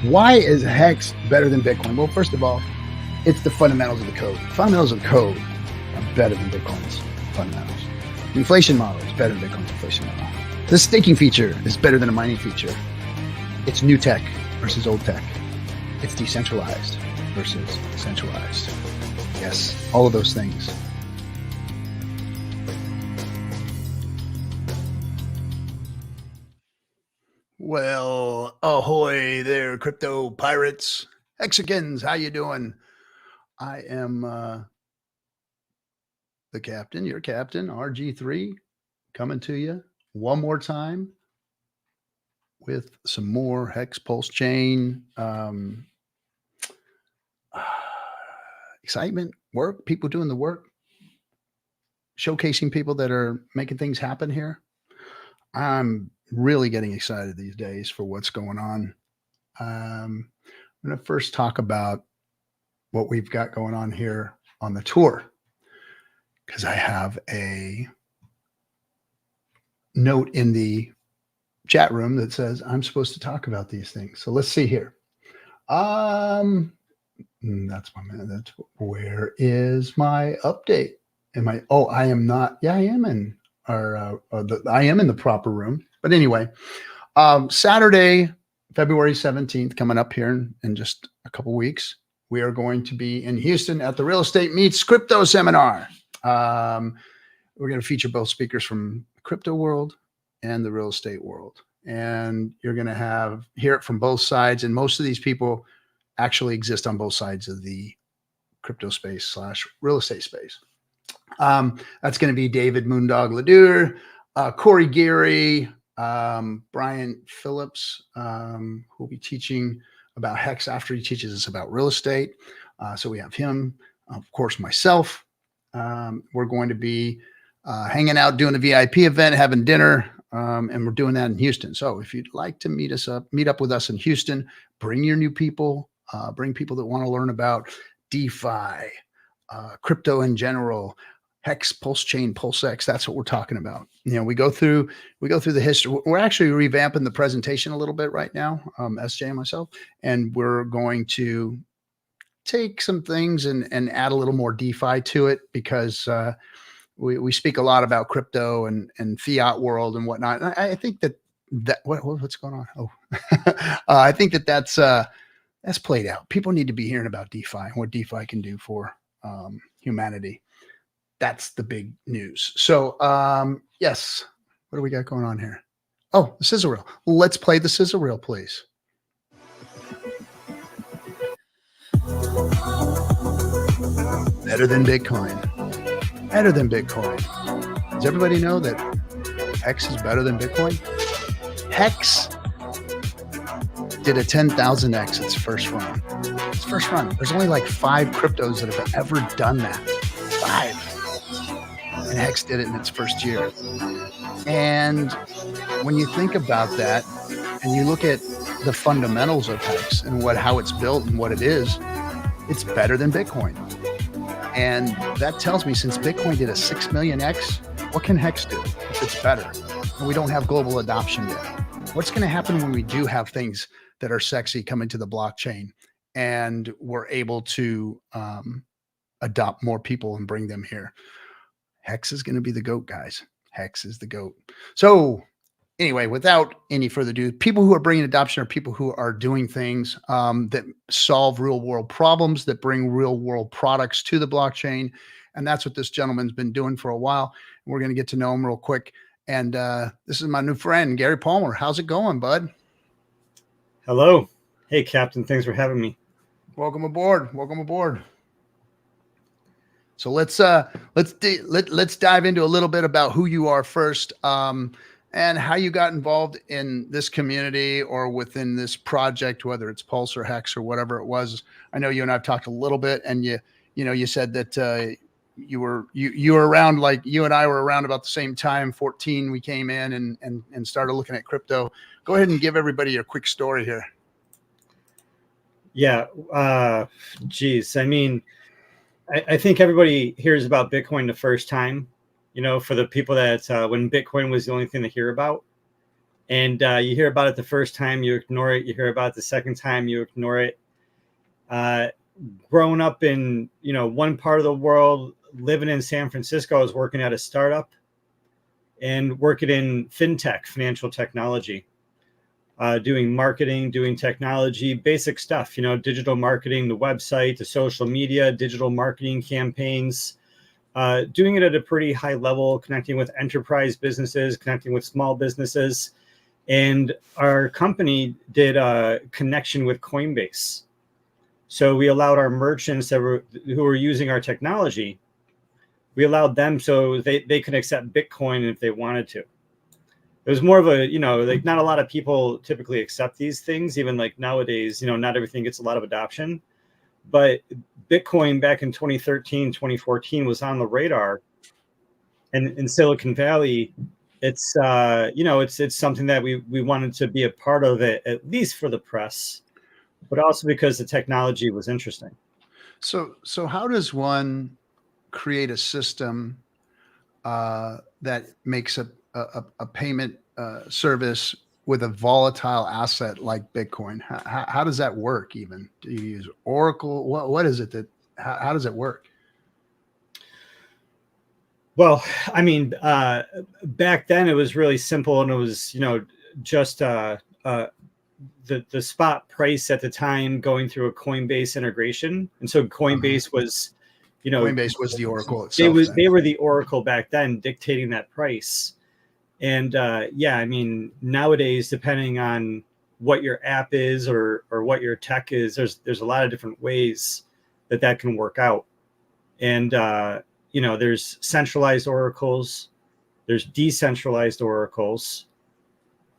Why is Hex better than Bitcoin? Well, first of all, it's the fundamentals of the code. Fundamentals of code are better than Bitcoin's fundamentals. The inflation model is better than Bitcoin's inflation model. The staking feature is better than a mining feature. It's new tech versus old tech. It's decentralized versus centralized. Yes, all of those things. Well, ahoy there, crypto pirates, Hexagons, how you doing? I am the captain, your captain, RG3, coming to you one more time with some more Hex PulseChain excitement, work, people doing the work, showcasing people that are making things happen here. I'm really getting excited these days for what's going on. I'm going to first talk about what we've got going on here on the tour, because I have a note in the chat room that says I'm supposed to talk about these things. So let's see here. That's my man. That's where is my update? Am I? Oh, I am not. Yeah, I am in I am in the proper room. But anyway, Saturday, February 17th, coming up here in just a couple weeks, we are going to be in Houston at the Real Estate Meets Crypto Seminar. We're going to feature both speakers from the crypto world and the real estate world. And you're going to hear it from both sides. And most of these people actually exist on both sides of the crypto space / real estate space. That's going to be David Moondog Ledoux, Corey Geary, Brian Phillips, who will be teaching about Hex after he teaches us about real estate. So we have him, of course, myself. We're going to be hanging out, doing a VIP event, having dinner, and we're doing that in Houston. So if you'd like to meet up with us in Houston, bring your new people, bring people that want to learn about DeFi, crypto in general, Hex, PulseChain, PulseX. That's what we're talking about. You know, we go through the history. We're actually revamping the presentation a little bit right now, SJ and myself, and we're going to take some things and add a little more DeFi to it, because we speak a lot about crypto and fiat world and whatnot. And I think that what's going on? Oh, I think that's played out. People need to be hearing about DeFi and what DeFi can do for humanity. That's the big news. So yes, what do we got going on here? Oh, the sizzle reel. Let's play the sizzle reel, please. Better than Bitcoin. Better than Bitcoin. Does everybody know that Hex is better than Bitcoin? Hex did a 10,000x its first run. Its first run. There's only like 5 cryptos that have ever done that. 5. And Hex did it in its first year. And when you think about that, and you look at the fundamentals of Hex and how it's built and what it is, it's better than Bitcoin. And that tells me, since Bitcoin did a 6 million X, what can Hex do if it's better? And we don't have global adoption yet. What's going to happen when we do have things that are sexy come into the blockchain and we're able to adopt more people and bring them here? Hex is going to be the GOAT, guys. Hex is the GOAT. So anyway, without any further ado, people who are bringing adoption are people who are doing things that solve real world problems, that bring real world products to the blockchain. And that's what this gentleman's been doing for a while. We're going to get to know him real quick. And this is my new friend, Gary Palmer. How's it going, bud? Hello. Hey, Captain. Thanks for having me. Welcome aboard. Welcome aboard. So let's dive into a little bit about who you are first, and how you got involved in this community or within this project, whether it's Pulse or Hex or whatever it was. I know you and I've talked a little bit, and you said that you were around, like you and I were around about the same time. 14, we came in and started looking at crypto. Go ahead and give everybody a quick story here. Yeah. Geez. I mean, I think everybody hears about Bitcoin the first time, for the people that when Bitcoin was the only thing to hear about. And you hear about it the first time, you ignore it. You hear about it the second time, you ignore it. Growing up in, one part of the world, living in San Francisco, I was working at a startup and working in fintech, financial technology, doing marketing, doing technology, basic stuff, digital marketing, the website, the social media, digital marketing campaigns, doing it at a pretty high level, connecting with enterprise businesses, connecting with small businesses. And our company did a connection with Coinbase. So we allowed our merchants who were using our technology, we allowed them so they could accept Bitcoin if they wanted to. It was more of a, like not a lot of people typically accept these things, even like nowadays, not everything gets a lot of adoption. But Bitcoin back in 2013, 2014 was on the radar. And in Silicon Valley, it's, it's something that we wanted to be a part of it, at least for the press, but also because the technology was interesting. So how does one create a system that makes a payment service with a volatile asset like Bitcoin? How does that work? Even do you use Oracle? What is it that? How does it work? Well, I mean, back then it was really simple, and it was just the spot price at the time going through a Coinbase integration, and so Coinbase was, Coinbase was the Oracle itself. They were the Oracle back then, dictating that price. And yeah, I mean, nowadays, depending on what your app is or what your tech is, there's a lot of different ways that can work out. And there's centralized oracles, there's decentralized oracles,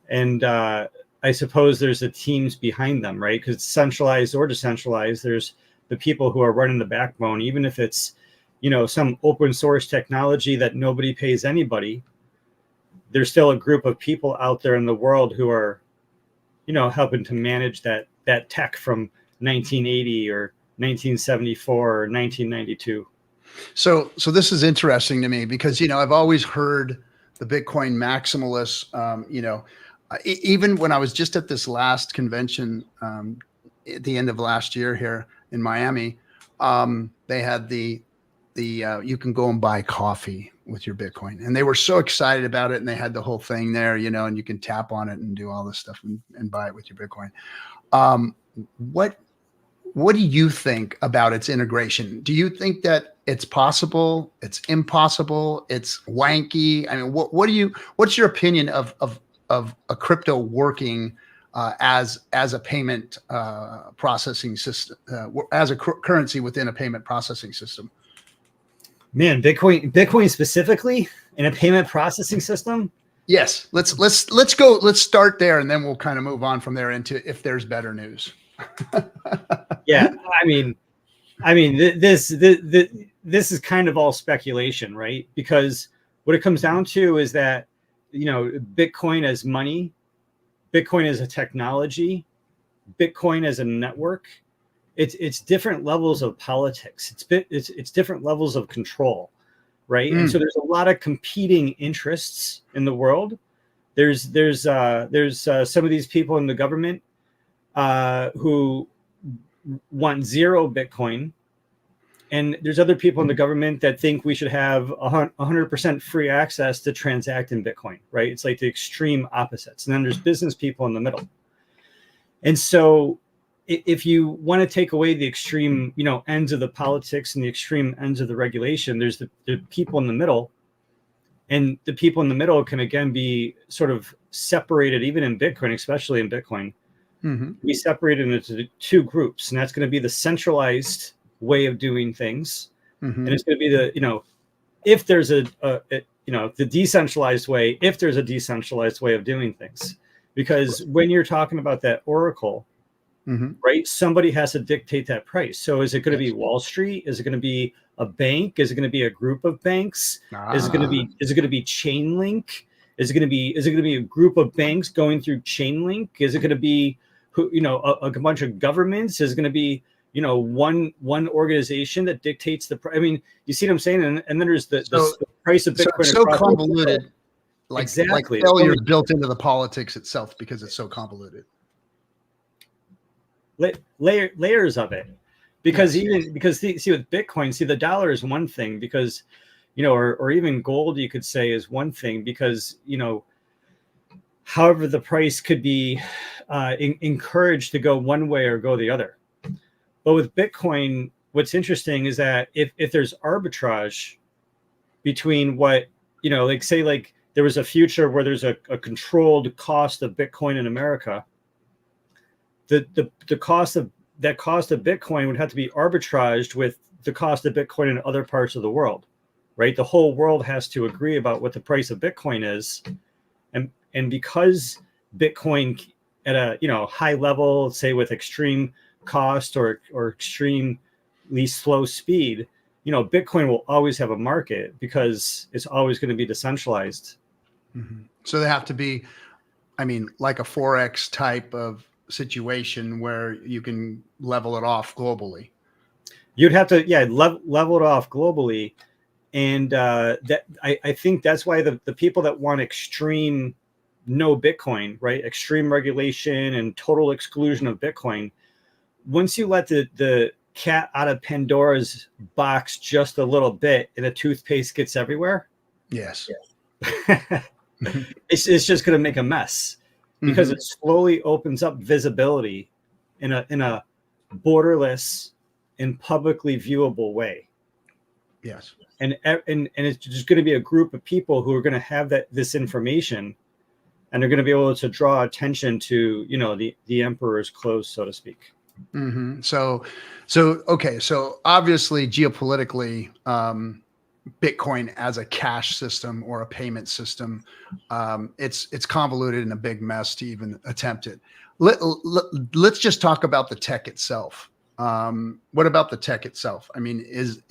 and I suppose there's the teams behind them, right? Because centralized or decentralized, there's the people who are running the backbone, even if it's, some open source technology that nobody pays anybody. There's still a group of people out there in the world who are, helping to manage that tech from 1980 or 1974 or 1992. So this is interesting to me because, I've always heard the Bitcoin maximalists, even when I was just at this last convention at the end of last year here in Miami, they had the you can go and buy coffee with your Bitcoin, and they were so excited about it, and they had the whole thing there, and you can tap on it and do all this stuff and buy it with your Bitcoin. What do you think about its integration? Do you think that it's possible? It's impossible? It's wanky? I mean, what's your opinion of a crypto working as a payment processing system, as a currency within a payment processing system? Man, Bitcoin specifically in a payment processing system? Yes, let's go. Let's start there, and then we'll kind of move on from there into if there's better news. Yeah, I mean, this is kind of all speculation, right? Because what it comes down to is that Bitcoin as money, Bitcoin as a technology, Bitcoin as a network, it's different levels of politics. It's different levels of control, right? And so there's a lot of competing interests in the world. There's some of these people in the government who want zero Bitcoin, and there's other people in the government that think we should have 100% free access to transact in Bitcoin, right? It's like the extreme opposites. And then there's business people in the middle. And so if you want to take away the extreme, ends of the politics and the extreme ends of the regulation, there's the people in the middle. And the people in the middle can, again, be sort of separated, even in Bitcoin, especially in Bitcoin, be separated into two groups. And that's going to be the centralized way of doing things. And it's going to be the, if there's the decentralized way, if there's a decentralized way of doing things. Because when you're talking about that oracle, right, somebody has to dictate that price. So is it going to be Wall Street? Is it going to be a bank? Is it going to be a group of banks? Is it going to be Chainlink? Is it going to be a group of banks going through Chainlink? Is it going to be a bunch of governments? Is it going to be one organization that dictates the price? I mean, you see what I'm saying? And then there's the price of Bitcoin. So convoluted. exactly. failure is built into the politics itself because it's so convoluted. Layers of it, because Yes. see with Bitcoin, the dollar is one thing, because or even gold, you could say, is one thing, because however the price could be encouraged to go one way or go the other. But with Bitcoin, what's interesting is that if there's arbitrage between what say there was a future where there's a controlled cost of Bitcoin in America, the cost of Bitcoin would have to be arbitraged with the cost of Bitcoin in other parts of the world, right? The whole world has to agree about what the price of Bitcoin is, and because Bitcoin at a high level, say with extreme cost or extremely slow speed, Bitcoin will always have a market because it's always going to be decentralized. Mm-hmm. So they have to be, like a Forex type of situation where you can level it off globally. You'd have to, level it off globally. And that I think that's why the people that want extreme no Bitcoin, right? Extreme regulation and total exclusion of Bitcoin. Once you let the cat out of Pandora's box just a little bit and the toothpaste gets everywhere. Yes. it's just going to make a mess, because it slowly opens up visibility in a borderless and publicly viewable way. Yes. And it's just going to be a group of people who are going to have this information, and they're going to be able to draw attention to the emperor's clothes, so to speak. Mm-hmm. So okay. So obviously, geopolitically, Bitcoin as a cash system or a payment system, it's convoluted and a big mess to even attempt it. Let's just talk about the tech itself. What about the tech itself? Is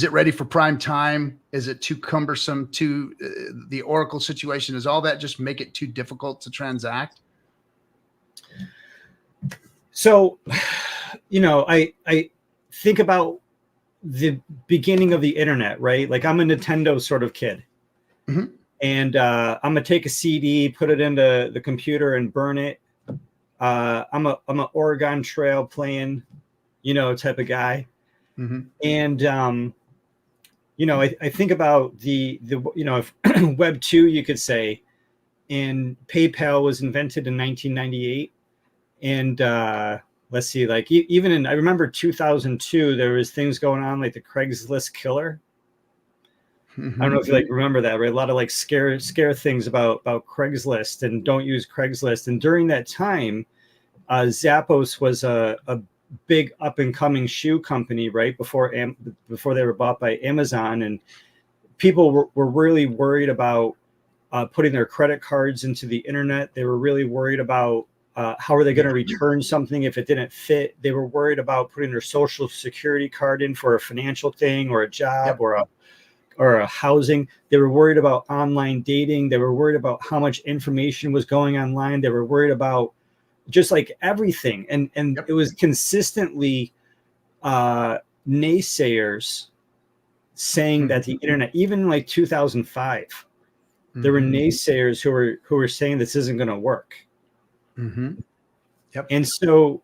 it ready for prime time? Is it too cumbersome? The Oracle situation? Does all that just make it too difficult to transact? So, I think about the beginning of the internet, right? Like, I'm a Nintendo sort of kid. Mm-hmm. And I'm gonna take a CD, put it into the computer, and burn it. I'm an Oregon Trail playing, type of guy. Mm-hmm. And I think about the if Web2, you could say, and PayPal was invented in 1998, and let's see, like even I remember 2002, there was things going on like the Craigslist killer. I don't know if you remember that, right? A lot of scare things about Craigslist, and don't use Craigslist. And during that time, Zappos was a big up and coming shoe company, right? Before they were bought by Amazon, and people were really worried about putting their credit cards into the internet. They were really worried about how are they going to return something if it didn't fit. They were worried about putting their social security card in for a financial thing or a job or a housing. They were worried about online dating. They were worried about how much information was going online. They were worried about just everything. And it was consistently naysayers saying that the internet, even 2005, there were naysayers who were saying this isn't going to work. Yep. And so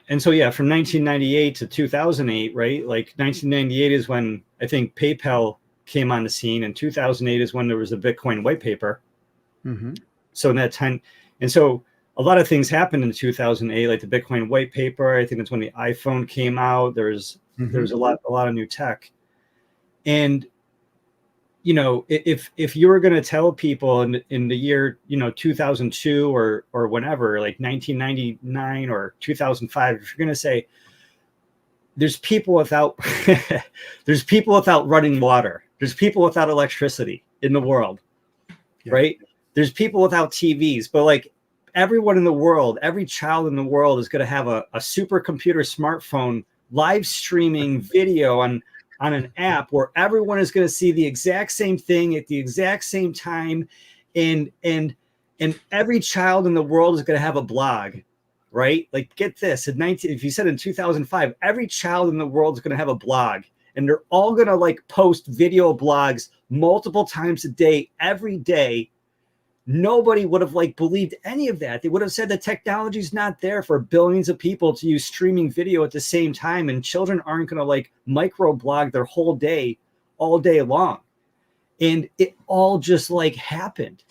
yeah, from 1998 to 2008, right? 1998 is when I think PayPal came on the scene, and 2008 is when there was a Bitcoin white paper. So in that time, and so a lot of things happened in 2008, like the Bitcoin white paper. I think that's when the iPhone came out. There was a lot of new tech. And if you were going to tell people in the year 2002 or whenever, like 1999 or 2005, if you're going to say there's people without there's people without running water, there's people without electricity in the world, right? There's people without TVs, but everyone in the world, every child in the world is going to have a supercomputer smartphone live streaming video on an app where everyone is going to see the exact same thing at the exact same time. And every child in the world is going to have a blog, right? Get this, if you said in 2005, every child in the world is going to have a blog, and they're all going to like post video blogs multiple times a day, every day, nobody would have like believed any of that. They would have said the technology's not there for billions of people to use streaming video at the same time, and children aren't going to like microblog their whole day all day long. And it all just like happened.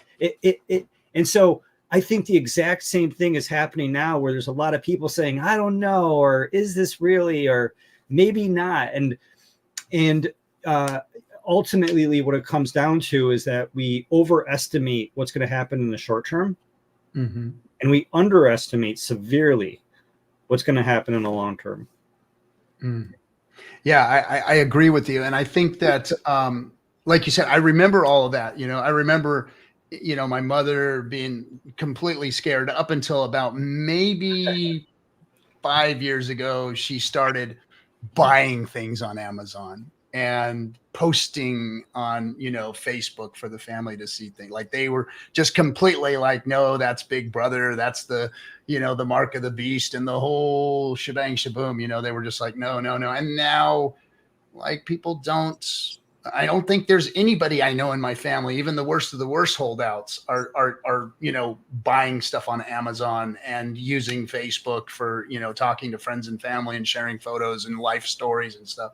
And so I think the exact same thing is happening now, where there's a lot of people saying, I don't know, or is this really, or maybe not. And ultimately what it comes down to is that we overestimate what's going to happen in the short term, and we underestimate severely what's going to happen in the long term. Yeah, I agree with you. And I think that, like you said, I remember all of that. I remember, my mother being completely scared up until about maybe 5 years ago. She started buying things on Amazon and posting on, Facebook for the family to see things. Like they were just completely like, no, that's Big Brother. That's the mark of the beast and the whole shebang shaboom. They were just like, no. And now, like, I don't think there's anybody I know in my family, even the worst of the worst holdouts are buying stuff on Amazon and using Facebook for, talking to friends and family and sharing photos and life stories and stuff.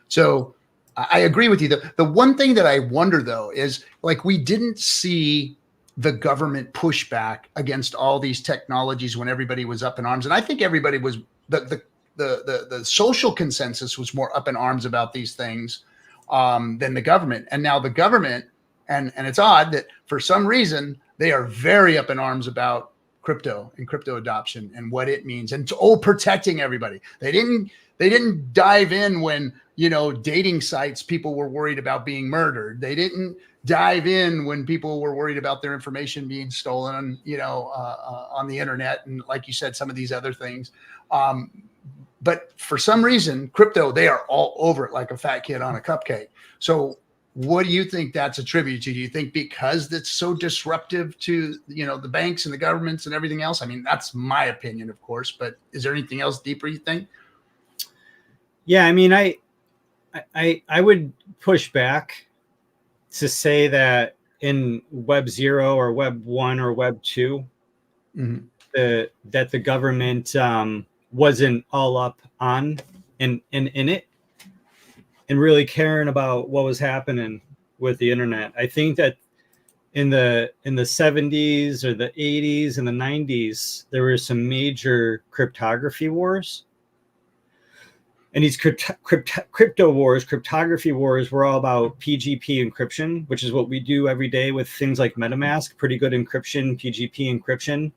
So I agree with you. The one thing that I wonder, though, is like we didn't see the government push back against all these technologies when everybody was up in arms. And I think everybody was the social consensus was more up in arms about these things than the government. And now the government, and it's odd that for some reason they are very up in arms about crypto and crypto adoption and what it means, and protecting everybody. They didn't dive in when, dating sites, people were worried about being murdered. They didn't dive in when people were worried about their information being stolen, on the internet. And like you said, some of these other things. But for some reason, crypto, they are all over it like a fat kid on a cupcake. So what do you think that's attributed to? Do you think because it's so disruptive to, the banks and the governments and everything else? I mean, that's my opinion, of course, but is there anything else deeper you think? Yeah, I mean, I would push back to say that in Web 0 or Web 1 or Web 2, that the government wasn't all up on in it and really caring about what was happening with the internet. I think that in the 70s or the 80s and the 90s, there were some major cryptography wars. And these crypto wars, cryptography wars, were all about PGP encryption, which is what we do every day with things like MetaMask, pretty good encryption, PGP encryption.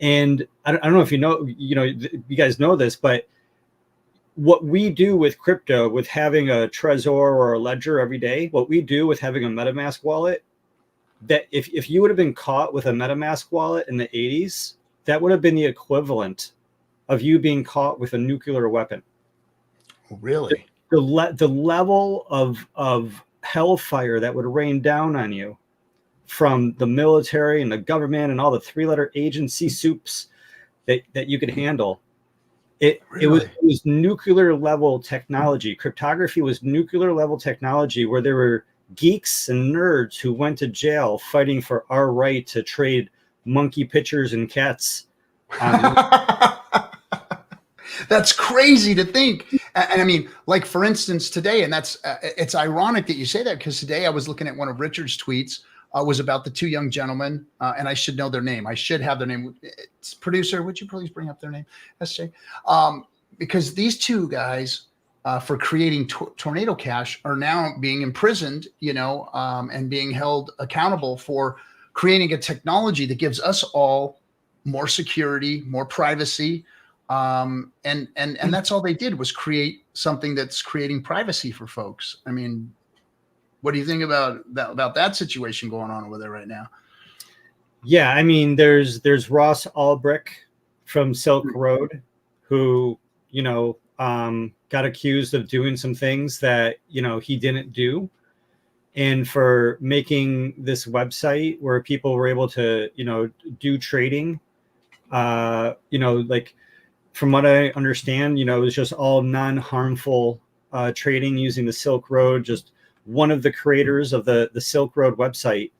And I don't know if you guys know this, but what we do with crypto, with having a Trezor or a Ledger every day, what we do with having a MetaMask wallet, that if you would have been caught with a MetaMask wallet in the 80s, that would have been the equivalent of you being caught with a nuclear weapon. Really? The level of hellfire that would rain down on you from the military and the government and all the three-letter agency soups that you could handle. It was nuclear level technology. Cryptography was nuclear level technology, where there were geeks and nerds who went to jail fighting for our right to trade monkey pictures and cats. That's crazy to think. And I mean, like, for instance, today, and that's it's ironic that you say that, because today I was looking at one of Richard's tweets, was about the two young gentlemen, and I should know their name. I should have their name. It's producer, would you please bring up their name, SJ? Because these two guys, for creating Tornado Cash, are now being imprisoned, and being held accountable for creating a technology that gives us all more security, more privacy. And that's all they did, was create something that's creating privacy for folks. I mean, what do you think about that situation going on over there right now? Yeah, I mean, there's Ross Ulbricht from Silk Road, who got accused of doing some things that he didn't do, and for making this website where people were able to do trading. Like, from what I understand, it was just all non-harmful trading using the Silk Road. Just one of the creators of the Silk Road website.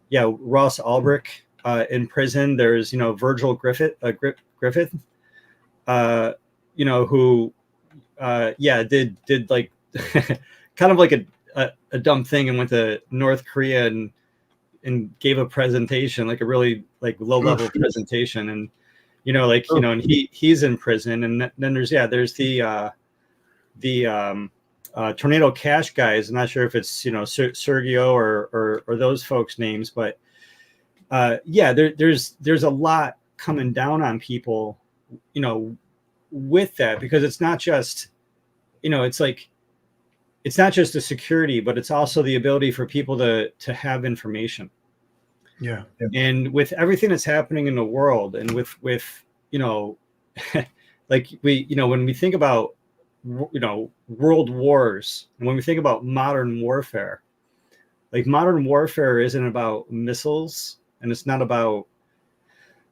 Yeah, Ross Ulbricht in prison. There's Virgil Griffith, who did like kind of like a dumb thing and went to North Korea and gave a presentation, like a really like low level presentation, and and he's in prison. And then there's the Tornado Cash guys. I'm not sure if it's Sergio or those folks' names, but there's a lot coming down on people, with that, because it's not just it's not just the security, but it's also the ability for people to have information. Yeah. And with everything that's happening in the world, and with like when we think about world wars, and when we think about modern warfare, like modern warfare isn't about missiles, and it's not about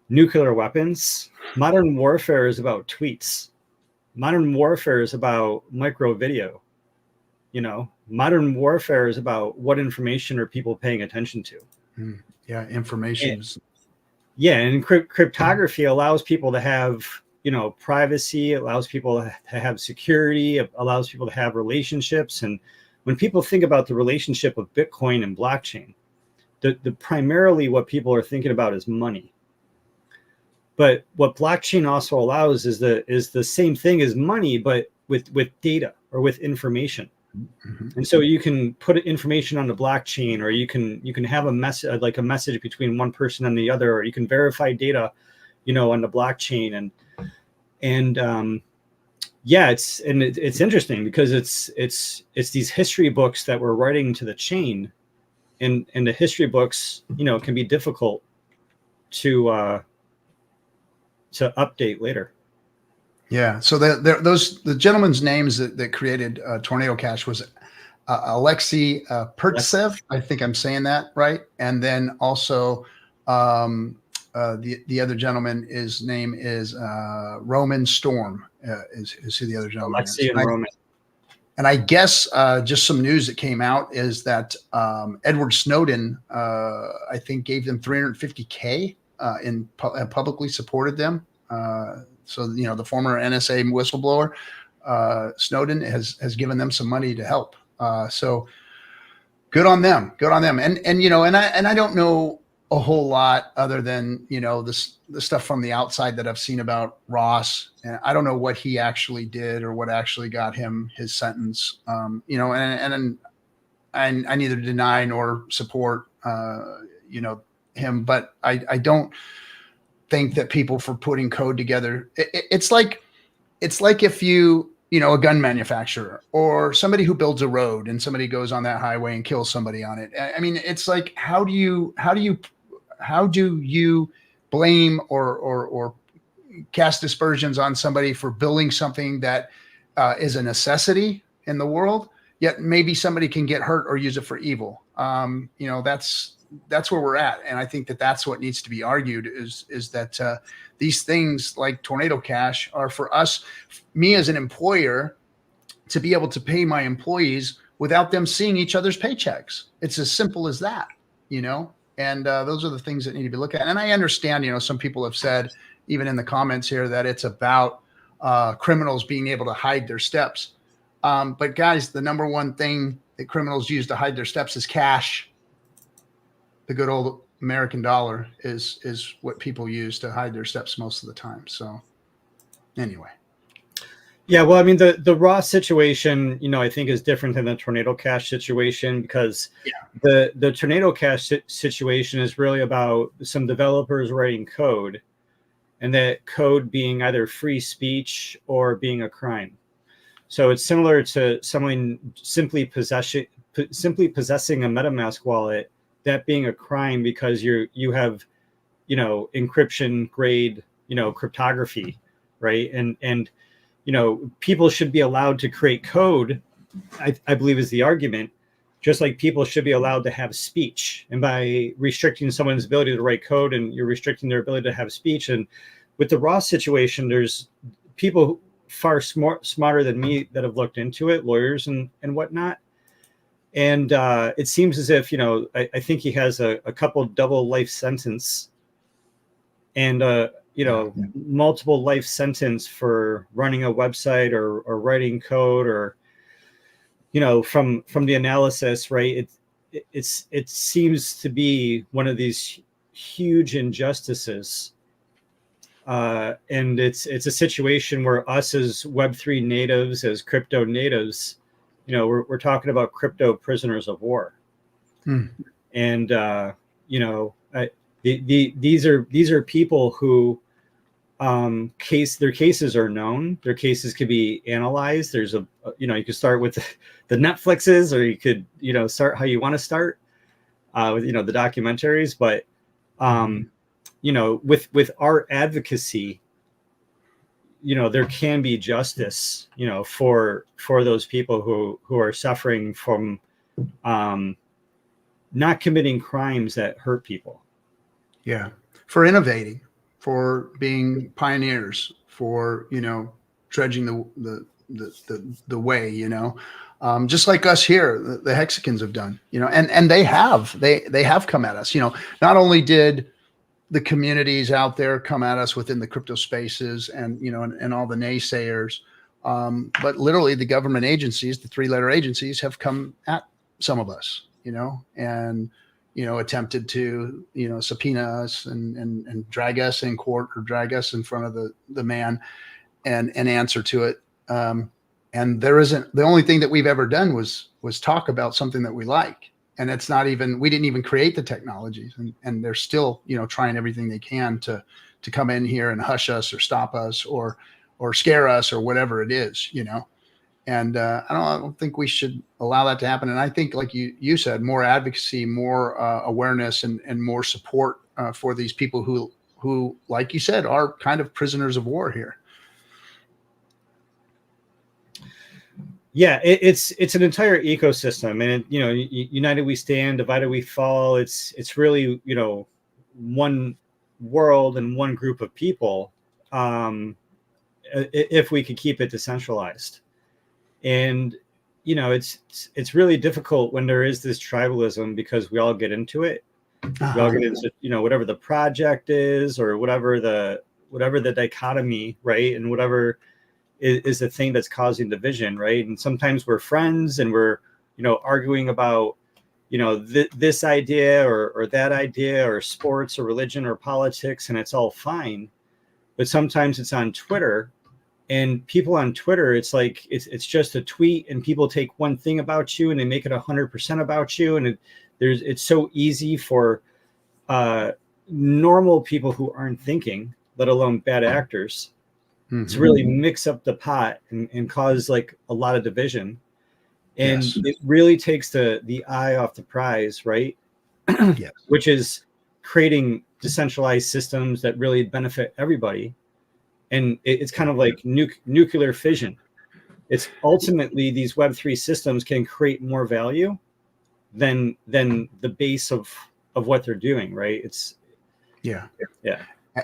nuclear weapons. Modern warfare is about tweets. Modern warfare is about micro video. Modern warfare is about what information are people paying attention to. Yeah, information. And cryptography allows people to have privacy, allows people to have security, allows people to have relationships. And when people think about the relationship of Bitcoin and blockchain, the primarily what people are thinking about is money. But what blockchain also allows is the same thing as money, but with data or with information. Mm-hmm. And so you can put information on the blockchain, or you can have a message between one person and the other, or you can verify data, on the blockchain. And it's interesting because it's these history books that we're writing to the chain, and the history books, can be difficult to update later. Yeah. So the gentleman's names that created Tornado Cash was Alexei Pertsev. I think I'm saying that right. And then also the other gentleman, his name is Roman Storm. Is who the other gentleman Alexei is. And Roman. And I guess just some news that came out is that Edward Snowden, I think, gave them $350K and publicly supported them. So, the former NSA whistleblower, Snowden, has given them some money to help. So good on them. Good on them. And I don't know a whole lot other than, the stuff from the outside that I've seen about Ross. And I don't know what he actually did or what actually got him his sentence. And I neither deny nor support, him, but I don't think that people for putting code together, it's like if a gun manufacturer or somebody who builds a road and somebody goes on that highway and kills somebody on it. I mean, it's like, how do you blame or cast dispersions on somebody for building something that is a necessity in the world, yet maybe somebody can get hurt or use it for evil. That's where we're at. And I think that that's what needs to be argued is that these things like Tornado Cash are for us, me as an employer, to be able to pay my employees without them seeing each other's paychecks. It's as simple as that, and those are the things that need to be looked at. And I understand, some people have said, even in the comments here, that it's about criminals being able to hide their steps. But guys, the number one thing that criminals use to hide their steps is cash. The good old American dollar is what people use to hide their steps most of the time. So anyway. Yeah, well, I mean, the Ross situation, I think is different than the Tornado Cash situation, because the Tornado Cash situation is really about some developers writing code, and that code being either free speech or being a crime. So it's similar to someone simply possessing a MetaMask wallet, that being a crime because you have encryption grade cryptography, right? And people should be allowed to create code, I believe is the argument, just like people should be allowed to have speech. And by restricting someone's ability to write code, and you're restricting their ability to have speech. And with the Ross situation, there's people far smarter than me that have looked into it, lawyers and whatnot. And it seems as if, I think he has a couple double life sentence and, multiple life sentence for running a website or writing code or, from the analysis, right? It seems to be one of these huge injustices. And it's a situation where us as Web3 natives, as crypto natives, we're talking about crypto prisoners of war. And, these are people who their cases are known. Their cases could be analyzed. There's you could start with the Netflixes, or you could, start how you want to start with, the documentaries. But, with our advocacy, there can be justice, for those people who are suffering from not committing crimes that hurt people. Yeah. For innovating, for being pioneers, for, dredging the way, just like us here, the Hexicans have done, and they have come at us, not only did the communities out there come at us within the crypto spaces and, and all the naysayers, but literally the government agencies, the 3-letter agencies, have come at some of us, and, attempted to, subpoena us and drag us in court or drag us in front of the man and answer to it. And there isn't, the only thing that we've ever done was talk about something that we like. And it's not even, we didn't even create the technologies, and they're still, trying everything they can to come in here and hush us or stop us or scare us or whatever it is, and I don't think we should allow that to happen. And I think, like you said, more advocacy, more awareness, and more support for these people who, like you said, are kind of prisoners of war here. Yeah, it's an entire ecosystem, and united we stand, divided we fall. It's really, one world and one group of people, if we could keep it decentralized. And it's really difficult when there is this tribalism, because we all get into it. We all get into whatever the project is, or whatever the dichotomy, right? And whatever is the thing that's causing division, right? And sometimes we're friends and we're arguing about this idea or that idea, or sports or religion or politics, and it's all fine. But sometimes it's on Twitter, and people on Twitter, it's like it's just a tweet, and people take one thing about you and they make it 100% about you, and it's so easy for normal people who aren't thinking, let alone bad actors, to really mix up the pot and cause like a lot of division. And it really takes the eye off the prize, right? Yes. Which is creating decentralized systems that really benefit everybody. And it's kind of like nuclear fission. It's ultimately, these Web3 systems can create more value than the base of what they're doing, right? Yeah.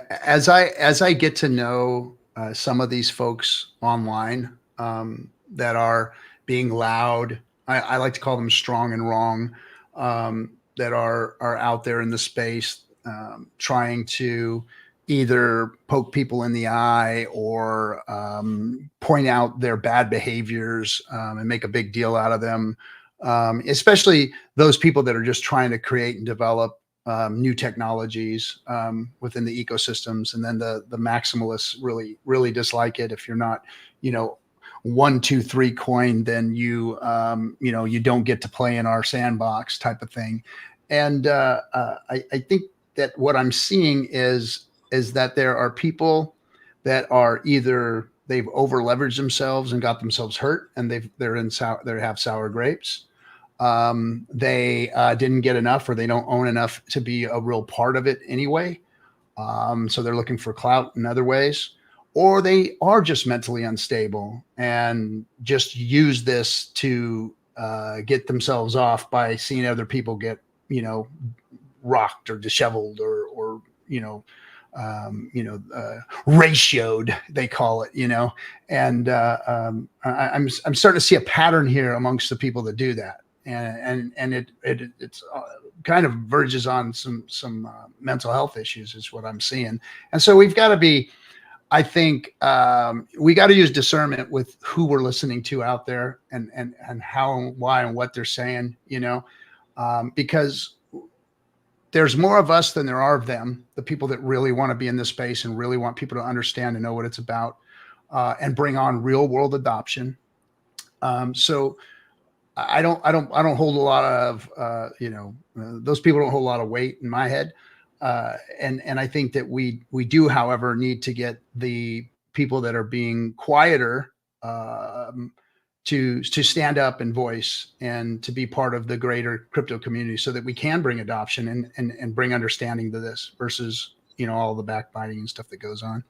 As I get to know some of these folks online that are being loud, I like to call them strong and wrong, that are out there in the space, trying to either poke people in the eye or point out their bad behaviors and make a big deal out of them, especially those people that are just trying to create and develop new technologies within the ecosystems. And then the maximalists really dislike it. If you're not, 1, 2, 3 coin, then you don't get to play in our sandbox type of thing. And I think that what I'm seeing is that there are people that are either they've over leveraged themselves and got themselves hurt, and they have sour grapes. They didn't get enough, or they don't own enough to be a real part of it anyway. So they're looking for clout in other ways, or they are just mentally unstable and just use this to get themselves off by seeing other people get, rocked or disheveled or ratioed, they call it, and I'm starting to see a pattern here amongst the people that do that. And it's kind of verges on some mental health issues is what I'm seeing. And so we've got to be, I think we got to use discernment with who we're listening to out there and how and why and what they're saying, because there's more of us than there are of them, the people that really want to be in this space and really want people to understand and know what it's about, and bring on real world adoption. So I don't hold a lot of, those people don't hold a lot of weight in my head. And I think that we do, however, need to get the people that are being quieter, to stand up and voice and to be part of the greater crypto community so that we can bring adoption and bring understanding to this versus, all the backbiting and stuff that goes on.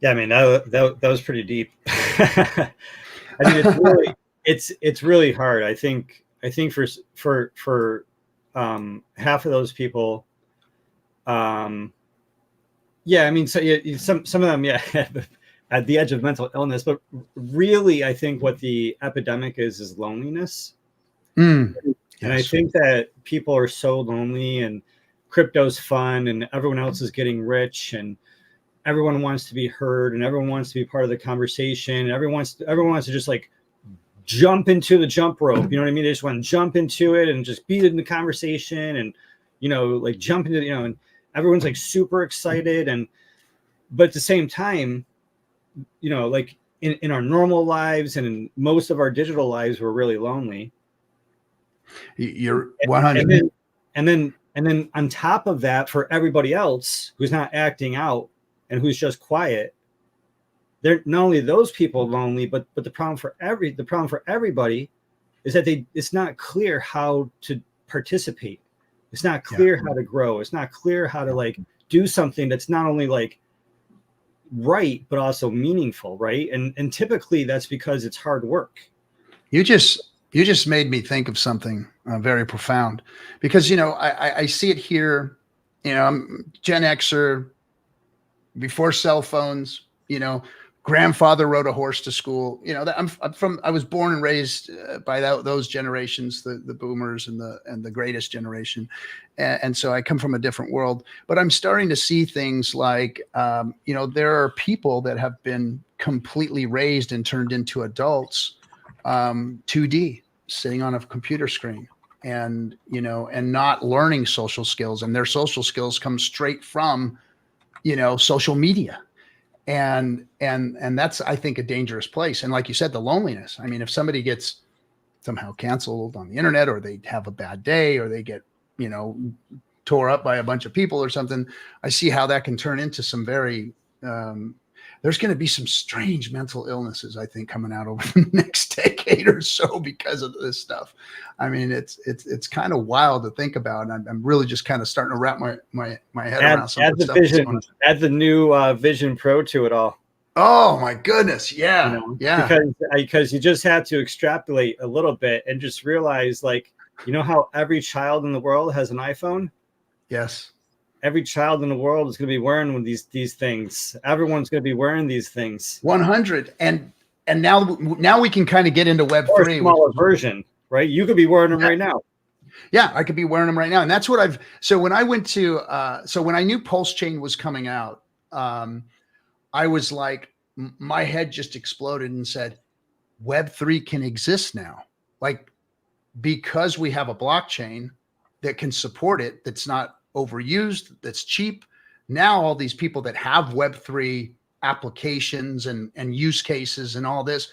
Yeah. I mean, that was pretty deep. I mean, it's really hard. I think for half of those people, yeah, I mean, so some of them, yeah, at the edge of mental illness, but really, I think what the epidemic is loneliness. And I think that people are so lonely, and crypto's fun, and everyone else is getting rich, and everyone wants to be heard, and everyone wants to be part of the conversation, and everyone wants to just like jump into the jump rope. You know what I mean? They just want to jump into it and just be in the conversation, and like jump into, and everyone's like super excited, but at the same time, like in our normal lives and in most of our digital lives, we're really lonely. You're 100. And then on top of that, for everybody else who's not acting out and who's just quiet, they're not only those people lonely, but the problem for everybody is that it's not clear how to participate. It's not clear how to grow. It's not clear how to like do something that's not only like right, but also meaningful. Right. And typically that's because it's hard work. You just made me think of something very profound, because, I see it here, I'm Gen Xer, before cell phones, grandfather rode a horse to school, I was born and raised by those generations, the boomers and the greatest generation. And so I come from a different world, but I'm starting to see things like, there are people that have been completely raised and turned into adults, 2D, sitting on a computer screen and not learning social skills, and their social skills come straight from, social media. And that's, I think, a dangerous place. And like you said, the loneliness. I mean, if somebody gets somehow canceled on the internet, or they have a bad day, or they get, tore up by a bunch of people or something, I see how that can turn into some very, there's going to be some strange mental illnesses, I think, coming out over the next decade or so because of this stuff. I mean, it's kind of wild to think about. And I'm really just kind of starting to wrap my head around some of the stuff. Add the new Vision Pro to it all. Oh my goodness. Yeah. Yeah. Because you just have to extrapolate a little bit and just realize, like, how every child in the world has an iPhone? Yes. Every child in the world is going to be wearing these things. Everyone's going to be wearing these things. 100. And now we can kind of get into Web3. Or a smaller version, right? You could be wearing them right now. Yeah, I could be wearing them right now. And that's what so when I went to, when I knew PulseChain was coming out, I was like, my head just exploded and said, Web3 can exist now. Like, because we have a blockchain that can support it, that's not overused, that's cheap. Now all these people that have Web3 applications and use cases and all this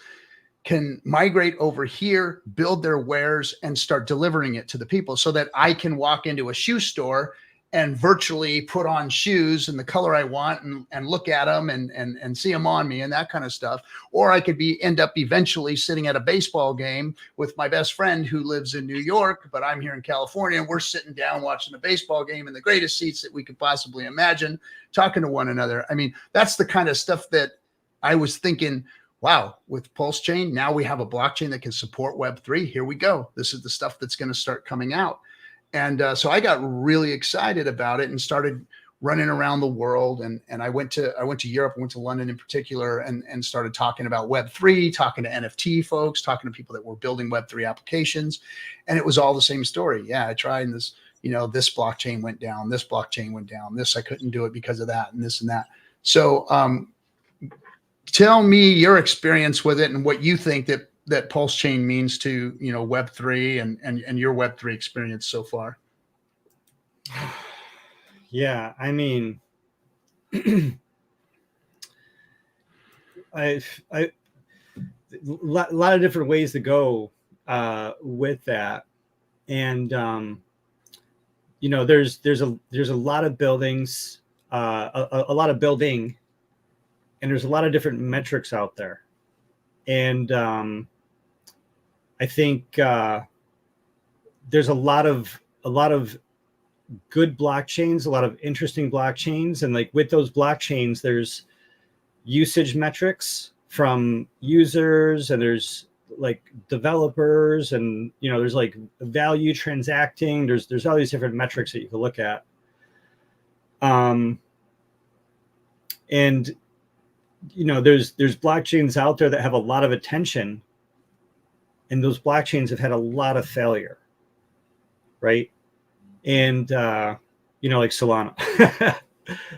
can migrate over here, build their wares, and start delivering it to the people, so that I can walk into a shoe store and virtually put on shoes in the color I want and look at them and see them on me and that kind of stuff. Or I could end up eventually sitting at a baseball game with my best friend who lives in New York, but I'm here in California, and we're sitting down watching a baseball game in the greatest seats that we could possibly imagine, talking to one another. I mean, that's the kind of stuff that I was thinking, wow, with PulseChain, now we have a blockchain that can support Web3. Here we go. This is the stuff that's going to start coming out. So I got really excited about it and started running around the world. And I went to Europe, I went to London in particular, and started talking about Web3, talking to NFT folks, talking to people that were building Web3 applications. And it was all the same story. Yeah, I tried, and this, this blockchain went down, this blockchain went down, this, I couldn't do it because of that, and this and that. So tell me your experience with it and what you think that PulseChain means to, Web3 and your Web3 experience so far. Yeah, I mean, a lot of different ways to go with that, and there's a lot of buildings, a lot of building, and there's a lot of different metrics out there, and I think there's a lot of good blockchains, a lot of interesting blockchains, and like with those blockchains, there's usage metrics from users, and there's like developers, and there's like value transacting. There's all these different metrics that you can look at, and there's blockchains out there that have a lot of attention, and those blockchains have had a lot of failure, right? And like Solana,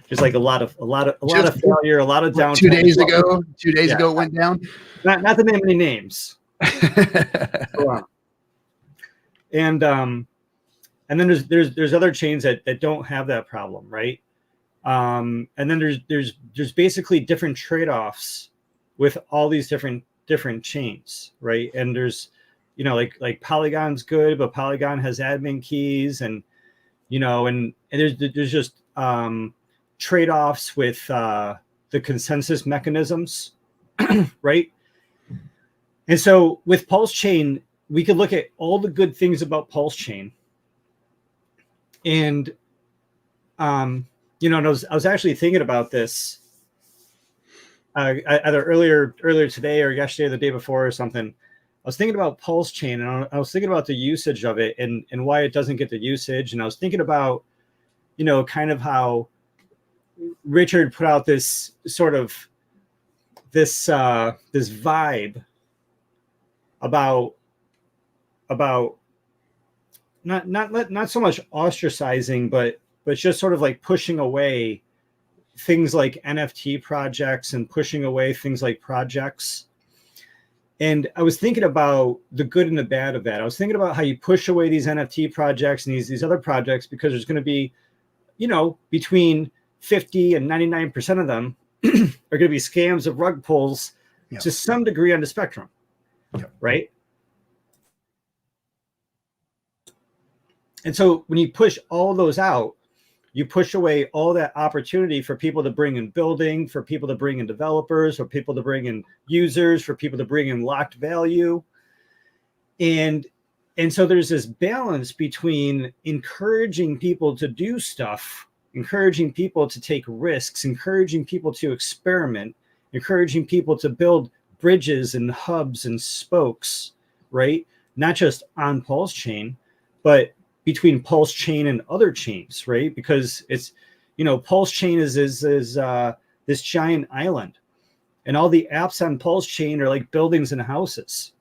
just like a lot of failure, a lot of downtime. 2 days ago, it went down. Not to name any names. And then there's other chains that don't have that problem, right? And then there's basically different trade-offs with all these different chains, right? And there's like Polygon's good, but Polygon has admin keys, and and there's just trade-offs with the consensus mechanisms, right? And so with PulseChain, we could look at all the good things about PulseChain, and and I was actually thinking about this either earlier today or yesterday or the day before or something. I was thinking about PulseChain, and I was thinking about the usage of it and why it doesn't get the usage. And I was thinking about, kind of how Richard put out this sort of this vibe about not so much ostracizing, but just sort of like pushing away things like NFT projects and pushing away things like projects. And I was thinking about the good and the bad of that. I was thinking about how you push away these NFT projects and these other projects, because there's going to be, between 50 and 99% of them are going to be scams of rug pulls to some degree on the spectrum, right? And so when you push all those out, you push away all that opportunity for people to bring in building, for people to bring in developers, for people to bring in users, for people to bring in locked value. And so there's this balance between encouraging people to do stuff, encouraging people to take risks, encouraging people to experiment, encouraging people to build bridges and hubs and spokes, right? Not just on PulseChain, but between PulseChain and other chains, right? Because it's, PulseChain is this giant island, and all the apps on PulseChain are like buildings and houses,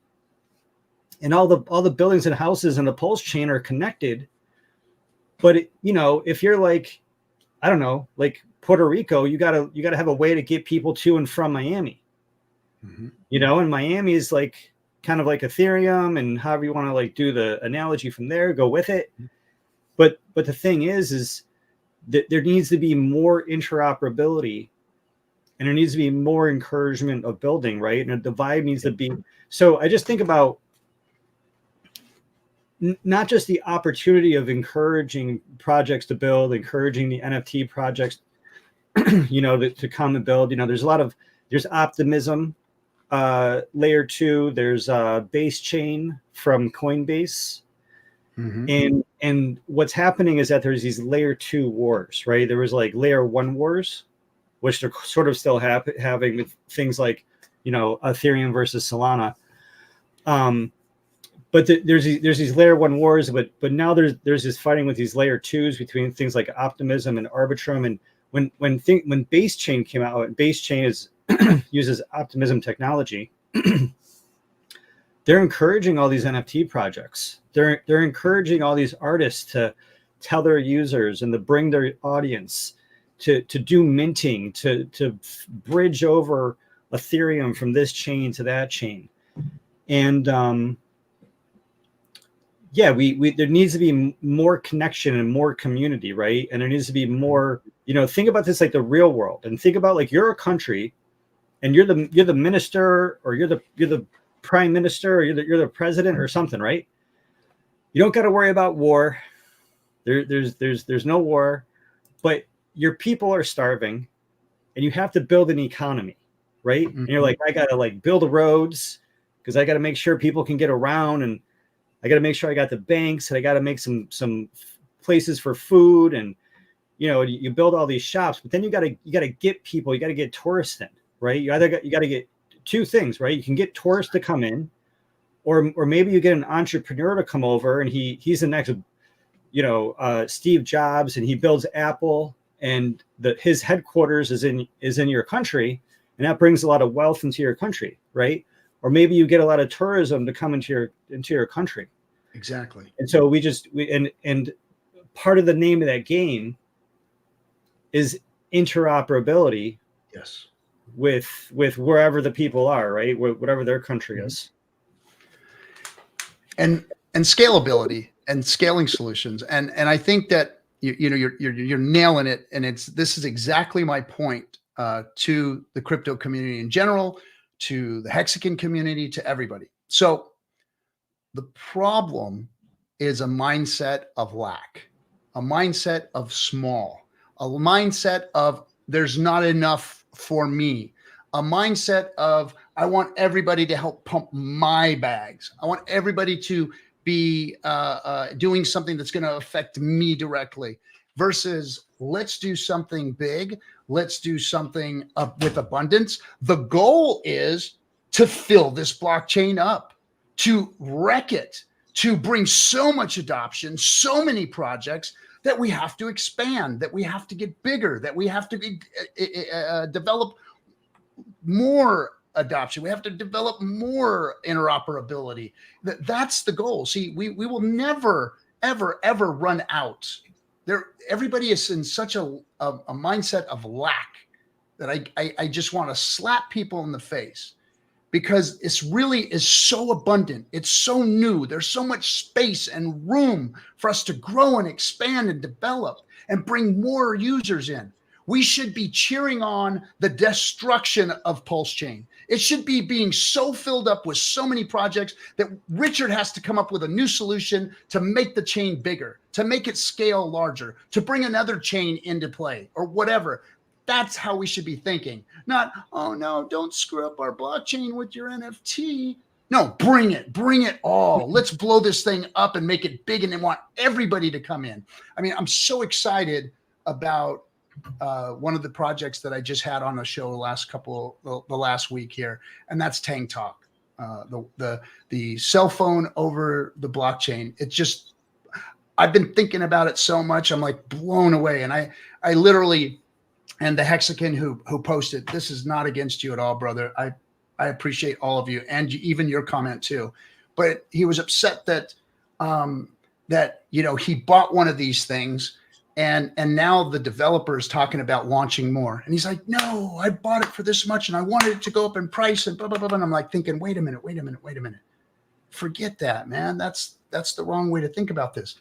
and all the buildings and houses on the PulseChain are connected. But if you're like, I don't know, like Puerto Rico, you gotta have a way to get people to and from Miami, and Miami is like kind of like Ethereum, and however you want to like do the analogy from there, go with it. But the thing is that there needs to be more interoperability, and there needs to be more encouragement of building, right? And the vibe needs to be. So I just think about not just the opportunity of encouraging projects to build, encouraging the NFT projects, to come and build. There's optimism. Layer 2, there's base chain from Coinbase, and what's happening is that there's these layer 2 wars, right? There was like layer 1 wars, which they're sort of still having with things like Ethereum versus Solana, but there's these layer 1 wars, but now there's this fighting with these layer 2s between things like optimism and arbitrum. And when base chain came out, and base chain uses optimism technology, they're encouraging all these NFT projects. They're encouraging all these artists to tell their users and to bring their audience to do minting, to bridge over Ethereum from this chain to that chain. And yeah, we there needs to be more connection and more community, right? And there needs to be more, think about this like the real world, and think about like you're a country and you're the minister, or you're the prime minister, or you're the president or something, right? You don't got to worry about war. There's no war, but your people are starving and you have to build an economy, right? Mm-hmm. And you're like, I got to like build the roads because I got to make sure people can get around, and I got to make sure I got the banks, and I got to make some places for food, and you build all these shops, but then you got to get people, you got to get tourists in, right? You got to get two things, right? You can get tourists to come in, or maybe you get an entrepreneur to come over, and he's the next Steve Jobs, and he builds Apple, and his headquarters is in your country, and that brings a lot of wealth into your country, right? Or maybe you get a lot of tourism to come into your country. Exactly. And so and part of the name of that game is interoperability. Yes. With wherever the people are, right? Whatever their country is. And scalability and scaling solutions. And I think that you're nailing it. And this is exactly my point to the crypto community in general, to the Hexagon community, to everybody. So the problem is a mindset of lack, a mindset of small, a mindset of there's not enough for me, a mindset of I want everybody to help pump my bags. I want everybody to be doing something that's going to affect me directly, versus let's do something big. Let's do something with abundance. The goal is to fill this blockchain up, to wreck it, to bring so much adoption, so many projects that we have to expand, that we have to get bigger, that we have to develop more adoption. We have to develop more interoperability. That's the goal. See, we will never, ever, ever run out. Everybody is in such a mindset of lack that I just want to slap people in the face, because it's really is so abundant. It's so new. There's so much space and room for us to grow and expand and develop and bring more users in. We should be cheering on the destruction of PulseChain. It should be being so filled up with so many projects that Richard has to come up with a new solution to make the chain bigger, to make it scale larger, to bring another chain into play or whatever. That's how we should be thinking. Not, oh no, don't screw up our blockchain with your NFT. No, bring it all. Let's blow this thing up and make it big, and then want everybody to come in. I mean, I'm so excited about one of the projects that I just had on the show the last week here, and that's Tang Talk, the cell phone over the blockchain. It just, I've been thinking about it so much. I'm like blown away, and I literally, and the Hexagon who posted, this is not against you at all, brother. I appreciate all of you, and even your comment too. But he was upset that he bought one of these things, and now the developer is talking about launching more. And he's like, no, I bought it for this much, and I wanted it to go up in price, and blah blah blah. And I'm like thinking, wait a minute. Forget that, man. That's the wrong way to think about this.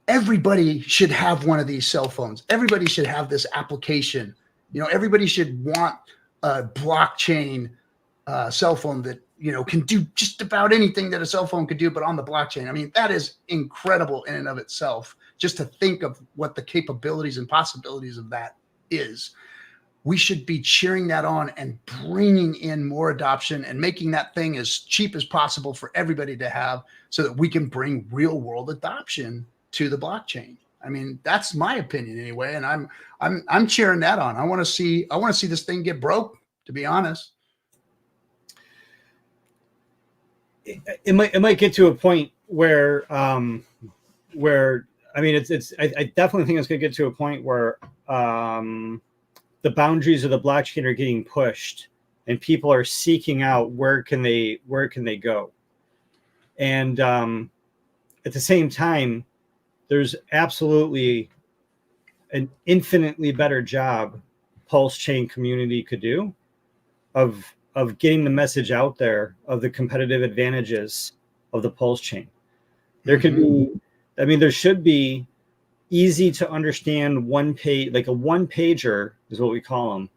Everybody should have one of these cell phones. Everybody should have this application. Everybody should want a blockchain cell phone that, can do just about anything that a cell phone could do, but on the blockchain. I mean, that is incredible in and of itself, just to think of what the capabilities and possibilities of that is. We should be cheering that on and bringing in more adoption and making that thing as cheap as possible for everybody to have, so that we can bring real world adoption to the blockchain. I mean, that's my opinion anyway, and I'm cheering that on. I want to see this thing get broke, to be honest. It might get to a point where I mean, I definitely think it's going to get to a point where the boundaries of the blockchain are getting pushed, and people are seeking out where can they go, and at the same time, there's absolutely an infinitely better job PulseChain community could do of getting the message out there of the competitive advantages of the PulseChain. There could be, I mean, there should be easy to understand one page, like a one pager is what we call them.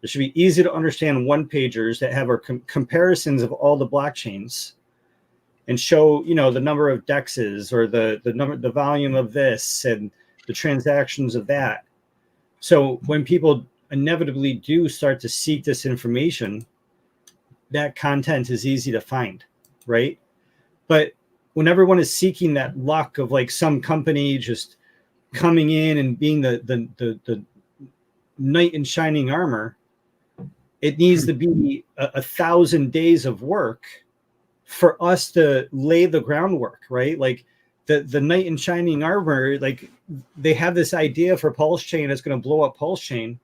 There should be easy to understand one pagers that have our comparisons of all the blockchains and show, you know, the number of dexes or the volume of this and the transactions of that. So when people inevitably do start to seek this information, that content is easy to find, right? But when everyone is seeking that luck of like some company just coming in and being the knight in shining armor, it needs to be 1,000 days of work for us to lay the groundwork, right? Like the knight in shining armor, like they have this idea for PulseChain that's going to blow up PulseChain,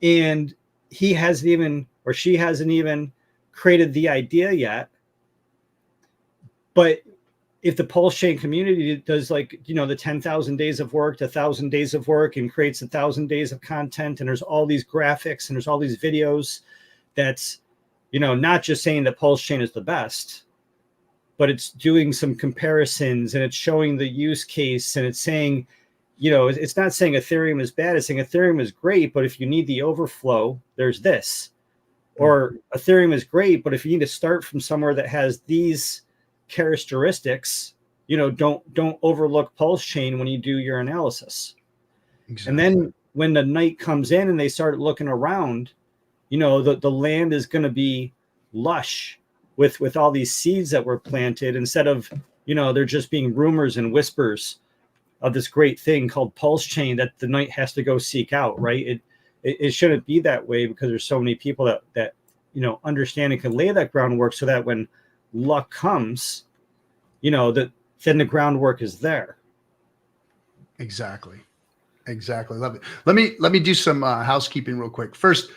and he hasn't even, or she hasn't even created the idea yet. But if the PulseChain community does, like, you know, the 10,000 days of work, the 1,000 days of work, and creates 1,000 days of content, and there's all these graphics and there's all these videos, that's, you know, not just saying that PulseChain is the best, but it's doing some comparisons and it's showing the use case, and it's saying, you know, it's not saying Ethereum is bad, it's saying Ethereum is great, but if you need the overflow, there's this. Or Ethereum is great, but if you need to start from somewhere that has these characteristics, you know, don't overlook PulseChain when you do your analysis. Exactly. And then when the night comes in and they start looking around, you know, the land is going to be lush with all these seeds that were planted, instead of, you know, they're just being rumors and whispers of this great thing called PulseChain that the night has to go seek out, right? It shouldn't be that way, because there's so many people that you know, understand and can lay that groundwork, so that when luck comes, you know, that then the groundwork is there. Exactly. Love it. Let me do some housekeeping real quick. First,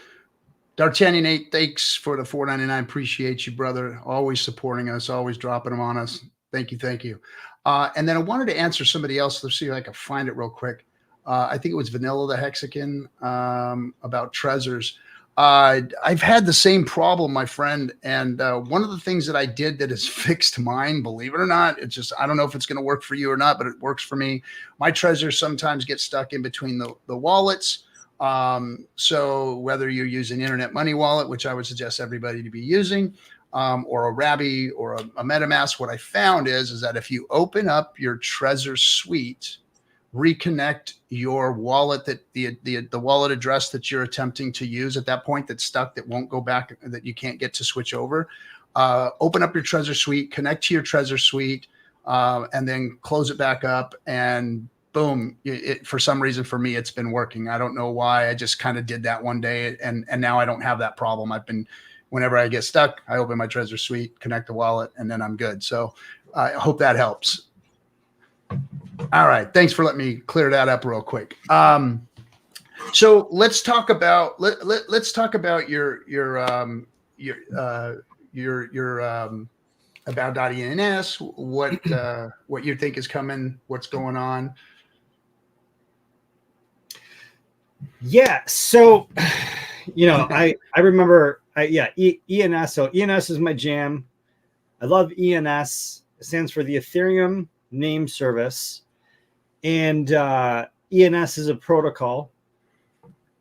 D'Artagnan, thanks for the $4.99. Appreciate you, brother. Always supporting us, always dropping them on us. Thank you. And then I wanted to answer somebody else. Let's see if I can find it real quick. I think it was Vanilla the Hexagon, about Trezors. I've had the same problem, my friend. And one of the things that I did that has fixed mine, believe it or not, it's just, I don't know if it's going to work for you or not, but it works for me. My Trezors sometimes get stuck in between the wallets. So whether you're using Internet Money Wallet, which I would suggest everybody to be using, or a Rabby or a MetaMask, what I found is that if you open up your Trezor suite, reconnect your wallet, that the wallet address that you're attempting to use at that point that's stuck, that won't go back, that you can't get to switch over, open up your Trezor suite, connect to your Trezor suite, and then close it back up, and boom, for some reason for me, it's been working. I don't know why. I just kind of did that one day, and now I don't have that problem. Whenever I get stuck, I open my Trezor suite, connect the wallet, and then I'm good. So I hope that helps. All right. Thanks for letting me clear that up real quick. So let's talk about let's talk about your about.ens, what you think is coming, what's going on. Yeah. So, you know, I remember, ENS. So ENS is my jam. I love ENS. It stands for the Ethereum Name Service. And ENS is a protocol,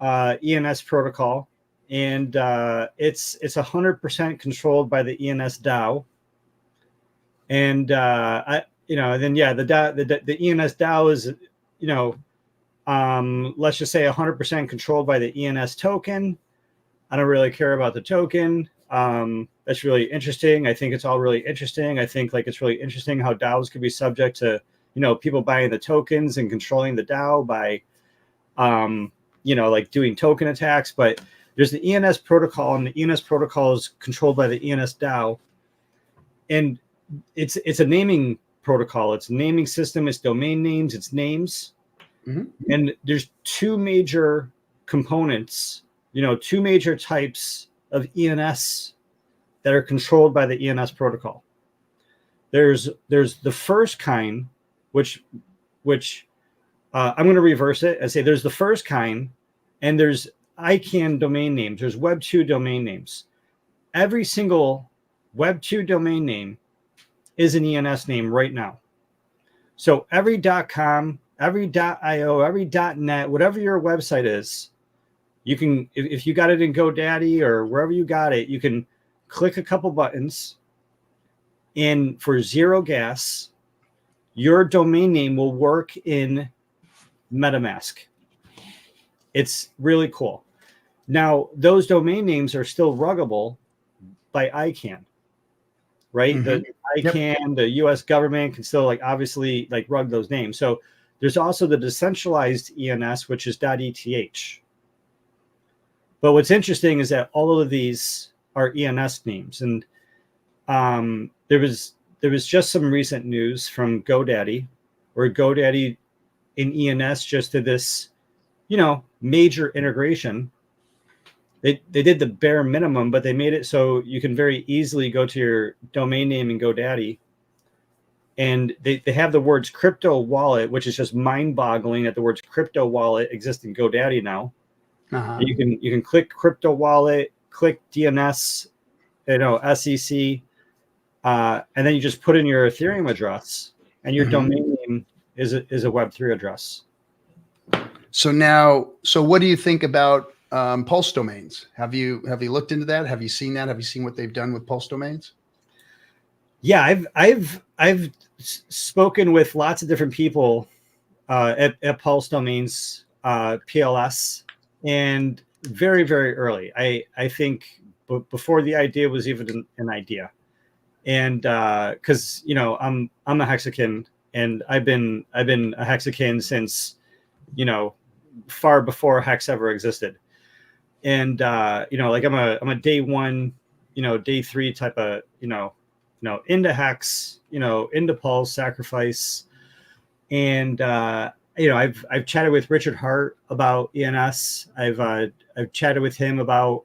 ENS protocol, and it's 100% controlled by the ENS DAO. And the ENS DAO is, you know, let's just say 100% controlled by the ENS token. I don't really care about the token. That's really interesting. I think it's all really interesting. I think, like, it's really interesting how DAOs could be subject to, you know, people buying the tokens and controlling the DAO by, you know, like doing token attacks. But there's the ENS protocol, and the ENS protocol is controlled by the ENS DAO. And it's a naming protocol. It's a naming system. It's domain names. It's names. And there's two major components, two major types of ENS that are controlled by the ENS protocol. There's the first kind, which I'm going to reverse it and say there's the first kind, and there's ICANN domain names. There's Web2 domain names. Every single Web2 domain name is an ENS name right now. So every .com, every .io, every .net, whatever your website is, you can, if you got it in GoDaddy or wherever you got it, you can click a couple buttons, and for zero gas, your domain name will work in MetaMask. It's really cool. Now, those domain names are still ruggable by ICANN, right? The ICANN, the US government can still obviously rug those names. So there's also the decentralized ENS, which is .eth. But what's interesting is that all of these are ENS names. And there was just some recent news from GoDaddy, where GoDaddy and ENS just did this, major integration. They did the bare minimum, but they made it so you can very easily go to your domain name in GoDaddy, and they have the words crypto wallet, which is just mind-boggling that the words crypto wallet exist in GoDaddy now. You can click crypto wallet, click DNS, SEC, and then you just put in your Ethereum address, and your domain name is a Web3 address. So what do you think about Pulse domains? Have you looked into that? Have you seen that? Have you seen what they've done with Pulse domains? Yeah, I've spoken with lots of different people at Pulse domains, PLS, and very, very early. I think before the idea was even an idea, and because I'm a Hexakin, and I've been a Hexakin since far before Hex ever existed. And I'm a day one, day three type of into Hex, into Pulse, Sacrifice, and I've chatted with Richard Hart about ENS. I've chatted with him about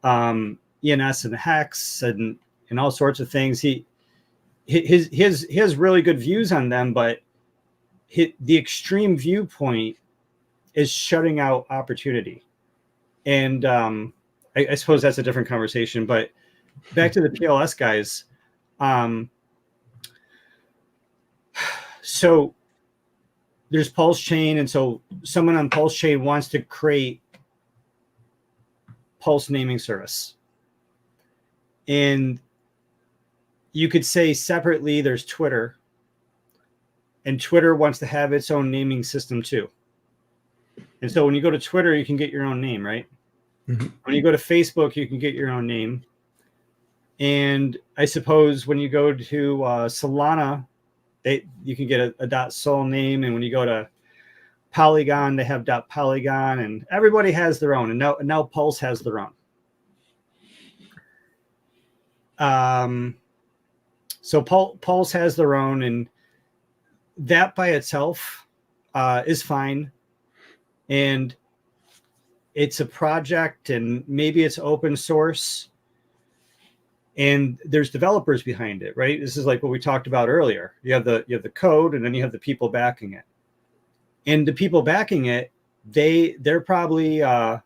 ENS and Hex and all sorts of things. He has really good views on them, but the extreme viewpoint is shutting out opportunity. And I suppose that's a different conversation, but back to the PLS guys. So there's PulseChain, and so someone on PulseChain wants to create Pulse naming service. And you could say separately there's Twitter, and Twitter wants to have its own naming system too. And so when you go to Twitter, you can get your own name, right? When you go to Facebook, you can get your own name. And I suppose when you go to Solana, you can get a .sol name. And when you go to Polygon, they have .polygon, and everybody has their own. And now Pulse has their own. So Pulse has their own, and that by itself is fine. And it's a project, and maybe it's open source, and there's developers behind it, right? This is like what we talked about earlier. You have the code, and then you have the people backing it. And the people backing it, they're probably if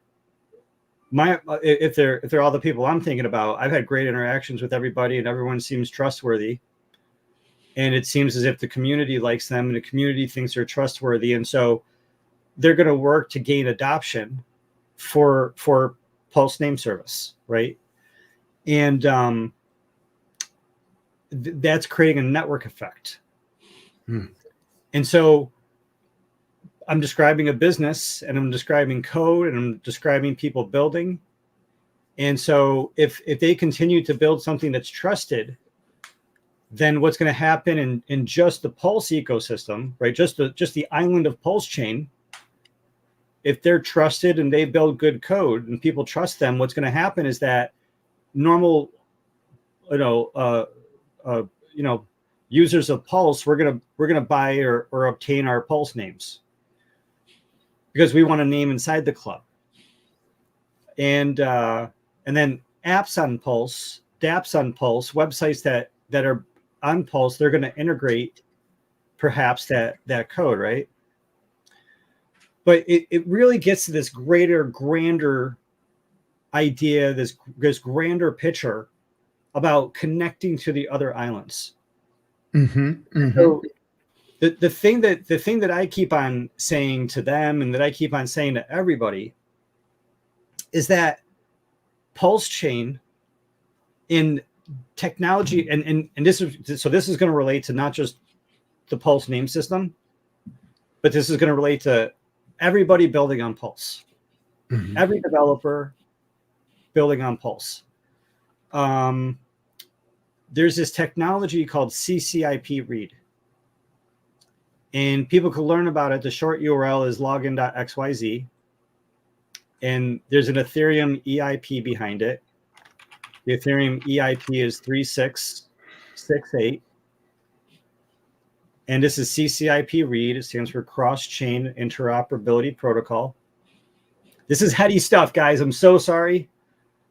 they're all the people I'm thinking about. I've had great interactions with everybody, and everyone seems trustworthy. And it seems as if the community likes them, and the community thinks they're trustworthy, and so they're going to work to gain adoption for Pulse name service, right? And that's creating a network effect. And so I'm describing a business, and I'm describing code, and I'm describing people building. And so if they continue to build something that's trusted, then what's going to happen in just the Pulse ecosystem, right? Just the island of PulseChain, if they're trusted and they build good code and people trust them, what's going to happen is that normal, users of Pulse, we're gonna buy or obtain our Pulse names because we want a name inside the club. And then apps on Pulse, dApps on Pulse, websites that are on Pulse, they're going to integrate perhaps that code, right? But it really gets to this grander idea, this grander picture about connecting to the other islands. So the thing that I keep on saying to them and that I keep on saying to everybody is that PulseChain in technology, and this is going to relate to not just the Pulse name system, but this is going to relate to everybody building on Pulse, every developer building on Pulse. There's this technology called CCIP read, and people can learn about it. The short URL is login.xyz. And there's an Ethereum EIP behind it. The Ethereum EIP is 3668. And this is CCIP read. It stands for Cross-Chain Interoperability Protocol. This is heady stuff, guys. I'm so sorry.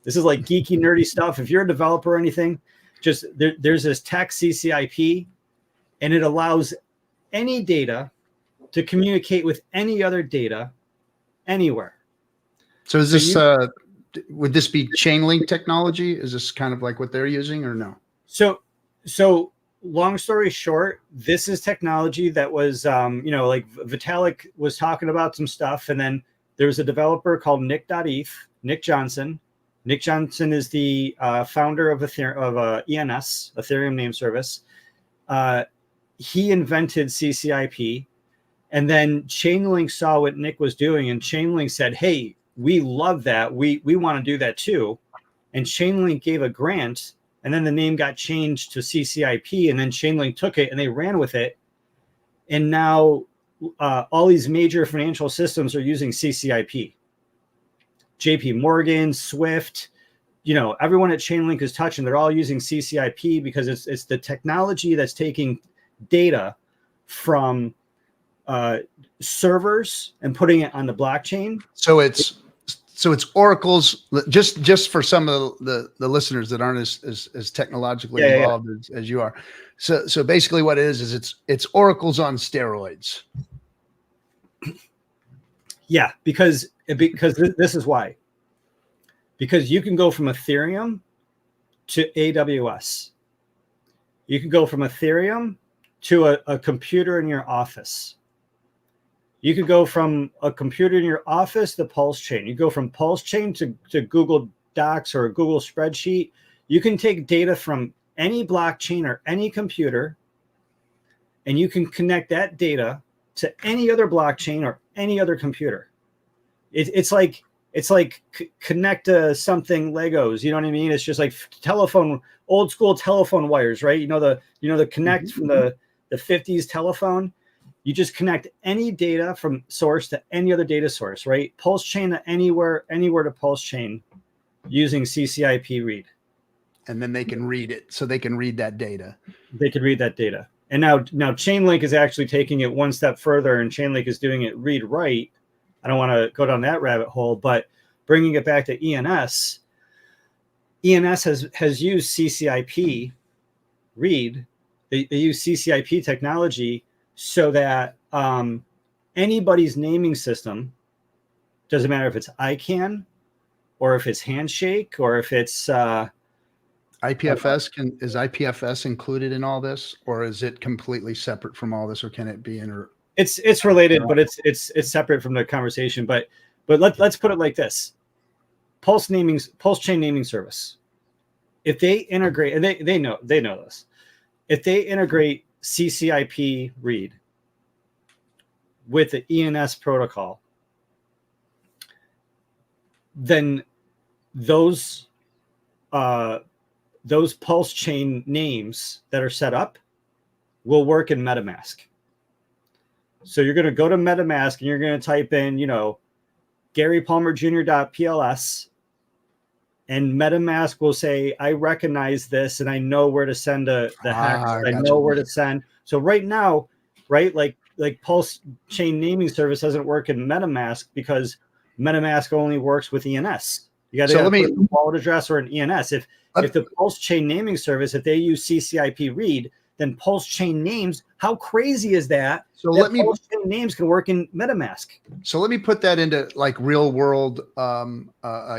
This is like geeky, nerdy stuff. If you're a developer or anything, just there's this tech CCIP, and it allows any data to communicate with any other data anywhere. So is this would this be Chainlink technology? Is this kind of like what they're using or no? So long story short, this is technology that was like Vitalik was talking about some stuff, and then there's a developer called Nick Johnson. Nick Johnson is the founder of ENS, Ethereum Name Service. He invented CCIP, and then Chainlink saw what Nick was doing, and Chainlink said, "Hey, we love that. We want to do that too." And Chainlink gave a grant, and then the name got changed to CCIP, and then Chainlink took it and they ran with it. And now all these major financial systems are using CCIP. JP Morgan, Swift, everyone at Chainlink is touching. They're all using CCIP because it's the technology that's taking data from servers and putting it on the blockchain. So it's Oracle's, just for some of the listeners that aren't as technologically involved as you are. So basically what it is it's Oracle's on steroids. Yeah, because this is why. Because you can go from Ethereum to AWS. You can go from Ethereum to a computer in your office. You could go from a computer in your office to PulseChain. You go from PulseChain to Google Docs or a Google spreadsheet. You can take data from any blockchain or any computer, and you can connect that data to any other blockchain or any other computer. It's like connect to something Legos. You know what I mean? It's just like old school telephone wires, right? The connect from the 50s telephone. You just connect any data from source to any other data source, right? PulseChain to anywhere to PulseChain using CCIP read. And then they can read it. So they can read that data. They could read that data. And now Chainlink is actually taking it one step further, and Chainlink is doing it read write. I don't want to go down that rabbit hole, but bringing it back to ENS has used CCIP read. They use CCIP technology so that anybody's naming system, doesn't matter if it's ICANN or if it's Handshake or if it's IPFS, is IPFS included in all this, or is it completely separate from all this, or can it be It's related, but it's separate from the conversation. But let's put it like this: PulseChain naming service. If they integrate, and they know this, if they integrate CCIP read with the ENS protocol, then those PulseChain names that are set up will work in MetaMask. So you're going to go to MetaMask and you're going to type in, GaryPalmerJr.eth, and MetaMask will say, I recognize this and I know where to send the hex. I Gotcha. know where to send. So right now, right, like PulseChain naming service doesn't work in MetaMask because MetaMask only works with ENS. You got to put a wallet address or an ENS. If the PulseChain naming service, if they use CCIP read, then PulseChain names, how crazy is that? So PulseChain names can work in MetaMask. So let me put that into like real world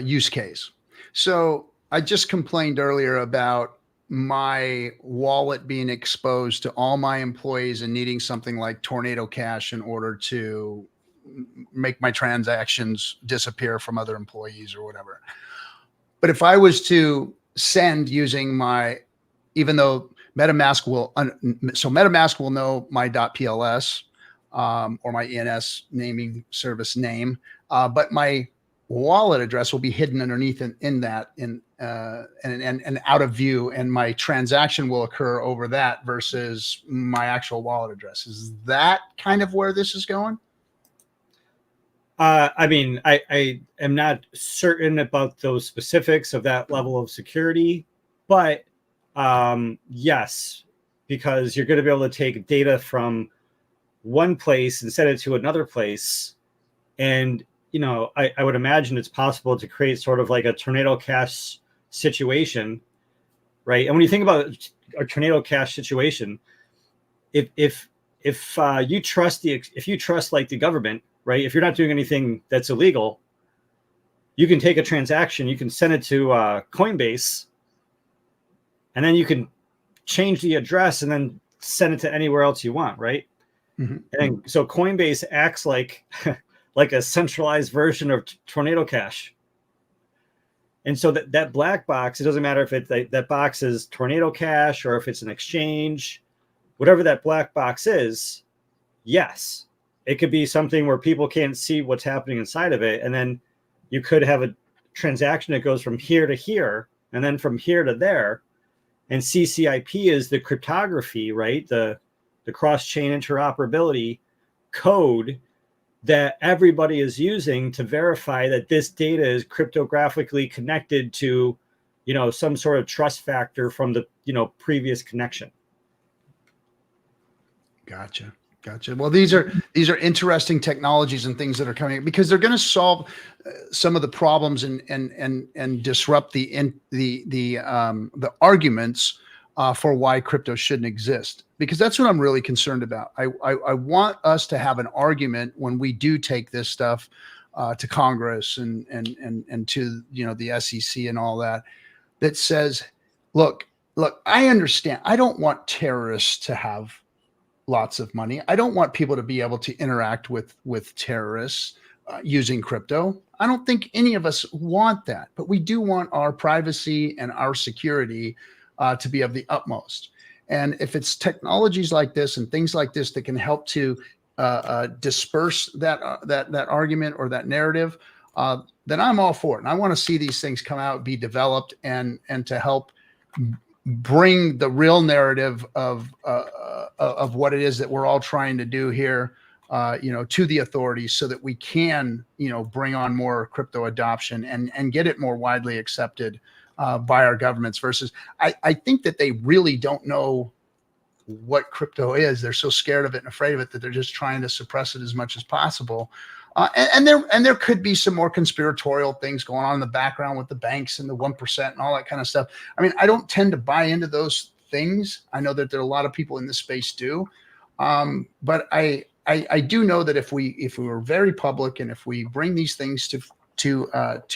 use case. So I just complained earlier about my wallet being exposed to all my employees and needing something like Tornado Cash in order to make my transactions disappear from other employees or whatever. But if I was to send using my, even though MetaMask will, so MetaMask will know my .pls or my ENS naming service name, but my wallet address will be hidden underneath in that and out of view, and my transaction will occur over that versus my actual wallet address. Is that kind of where this is going? I mean, I am not certain about those specifics of that level of security, but yes, because you're going to be able to take data from one place and send it to another place. And, you know, I would imagine it's possible to create sort of like a tornado cash situation, right? And when you think about a tornado cash situation, if you trust like the government, right? If you're not doing anything that's illegal, you can take a transaction, you can send it to Coinbase, and then you can change the address and then send it to anywhere else you want, right? Mm-hmm. And so Coinbase acts like like a centralized version of Tornado Cash. And so that black box, it doesn't matter if that box is Tornado Cash or if it's an exchange, whatever that black box is, yes, it could be something where people can't see what's happening inside of it. And then you could have a transaction that goes from here to here and then from here to there. And CCIP is the cryptography, right? The cross-chain interoperability code that everybody is using to verify that this data is cryptographically connected to, you know, some sort of trust factor from the, you know, previous connection. Gotcha. Well, these are interesting technologies and things that are coming because they're going to solve some of the problems and disrupt the arguments for why crypto shouldn't exist. Because that's what I'm really concerned about. I want us to have an argument when we do take this stuff to Congress and to, you know, the SEC and all that says, look, I understand. I don't want terrorists to have lots of money. I don't want people to be able to interact with terrorists using crypto. I don't think any of us want that, but we do want our privacy and our security to be of the utmost. And if it's technologies like this and things like this that can help to disperse that argument or that narrative, then I'm all for it. And I want to see these things come out, be developed, and to help bring the real narrative of what it is that we're all trying to do here, you know, to the authorities, so that we can, you know, bring on more crypto adoption and get it more widely accepted by our governments. Versus, I think that they really don't know what crypto is. They're so scared of it and afraid of it that they're just trying to suppress it as much as possible. And there could be some more conspiratorial things going on in the background with the banks and the 1% and all that kind of stuff. I mean, I don't tend to buy into those things. I know that there are a lot of people in this space do, but I do know that if we were very public and if we bring these things to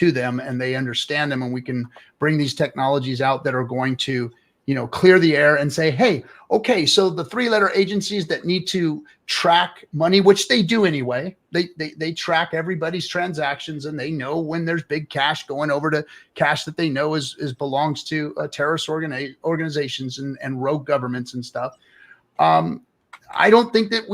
them and they understand them, and we can bring these technologies out that are going to, you know, clear the air and say, hey, okay, so the 3-letter agencies that need to track money, which they do anyway, they track everybody's transactions, and they know when there's big cash going over to cash that they know is belongs to terrorist organizations and rogue governments and stuff. I don't think that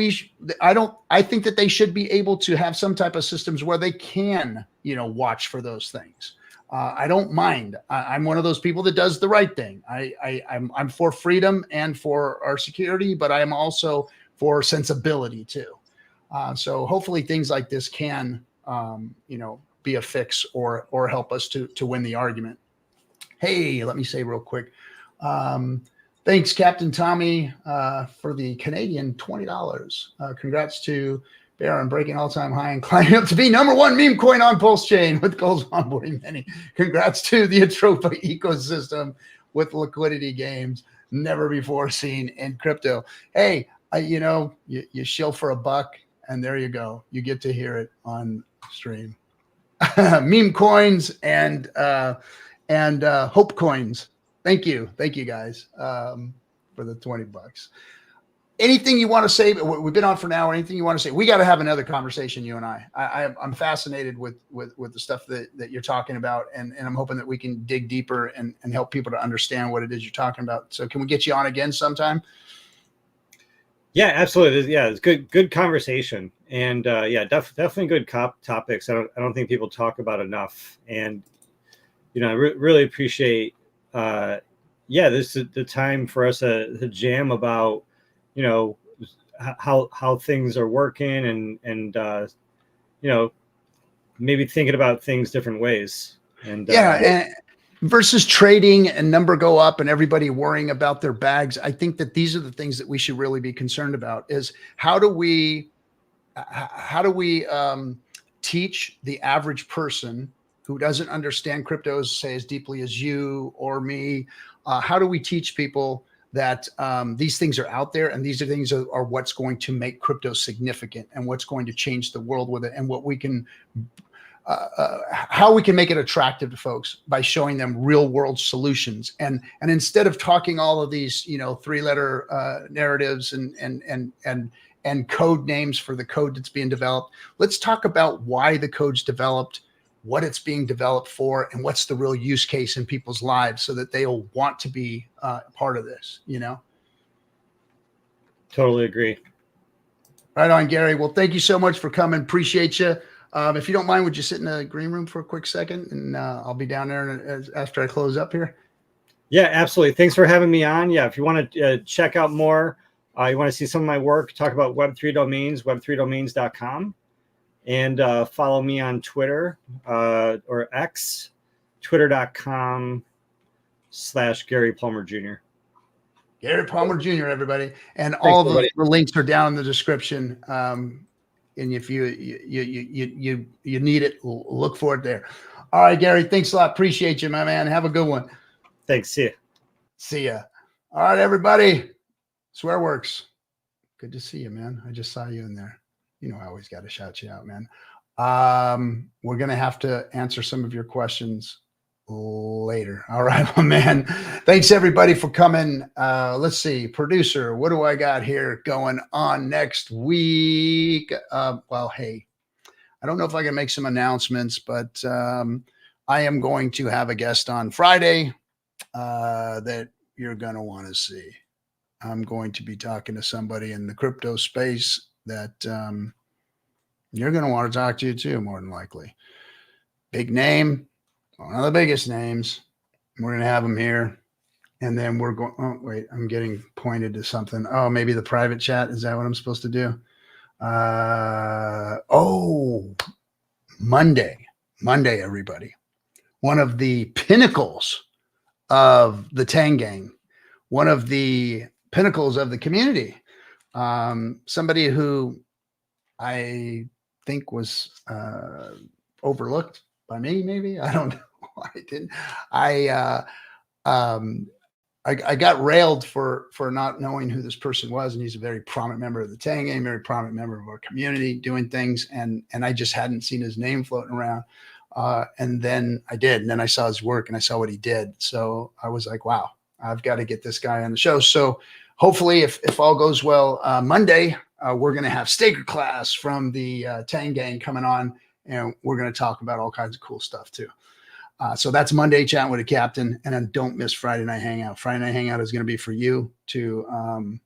I think that they should be able to have some type of systems where they can, you know, watch for those things. I don't mind. I'm one of those people that does the right thing. I'm for freedom and for our security, but I am also for sensibility too. So hopefully things like this can, you know, be a fix or help us to win the argument. Hey, let me say real quick. Thanks, Captain Tommy, for the Canadian $20. Congrats to Bear on breaking all-time high and climbing up to be #1 meme coin on PulseChain with goals onboarding many. Congrats to the Atropa ecosystem with liquidity games never before seen in crypto. Hey, you shill for a buck, and there you go. You get to hear it on stream. Meme coins and hope coins. Thank you guys, for the $20. Anything you want to say? We've been on for an hour. Anything you want to say? We got to have another conversation, you and I. I'm fascinated with the stuff that you're talking about, and I'm hoping that we can dig deeper and help people to understand what it is you're talking about. So can we get you on again sometime? Yeah, absolutely. Yeah, it's good conversation, and definitely good topics. I don't think people talk about enough, and I really appreciate. This is the time for us to jam about, how things are working, and maybe thinking about things different ways. And and versus trading and number go up and everybody worrying about their bags. I think that these are the things that we should really be concerned about, is how do we teach the average person who doesn't understand cryptos, say, as deeply as you or me? How do we teach people that these things are out there, and these are things are what's going to make crypto significant, and what's going to change the world with it, and what we can, how we can make it attractive to folks by showing them real world solutions. And instead of talking all of these, 3-letter narratives and code names for the code that's being developed, let's talk about why the code's developed, what it's being developed for, and what's the real use case in people's lives, so that they'll want to be part of this, Totally agree. Right on, Gary. Well, thank you so much for coming. Appreciate you. If you don't mind, would you sit in the green room for a quick second, and I'll be down there after I close up here. Yeah, absolutely. Thanks for having me on. Yeah, if you want to check out more, you want to see some of my work, talk about Web3 domains, web3domains.com. And follow me on Twitter or X, twitter.com/GaryPalmerJr. Gary Palmer Jr., everybody. And thanks, all the links are down in the description. And if you need it, look for it there. All right, Gary, thanks a lot. Appreciate you, my man. Have a good one. Thanks. See ya. See ya. All right, everybody. Swearworks. Good to see you, man. I just saw you in there. I always got to shout you out, man. We're going to have to answer some of your questions later. All right, my man. Thanks, everybody, for coming. Let's see. Producer, what do I got here going on next week? Well, hey, I don't know if I can make some announcements, but I am going to have a guest on Friday that you're going to want to see. I'm going to be talking to somebody in the crypto space that you're going to want to talk to too, more than likely. Big name, one of the biggest names. We're going to have him here. And then we're going, oh, wait, I'm getting pointed to something. Oh, maybe the private chat. Is that what I'm supposed to do? Monday, everybody. One of the pinnacles of the Tang Gang, one of the pinnacles of the community. Somebody who I think was overlooked by me, maybe. I don't know. I didn't. I got railed for not knowing who this person was, and he's a very prominent member of the Tang Gang, very prominent member of our community, doing things, and I just hadn't seen his name floating around. And then I did, and then I saw his work, and I saw what he did. So I was like, wow, I've got to get this guy on the show. So hopefully, if all goes well, Monday, we're going to have Staker Class from the Tang Gang coming on, and we're going to talk about all kinds of cool stuff too. So that's Monday, Chatting with the Captain, and then don't miss Friday Night Hangout. Friday Night Hangout is going to be for you to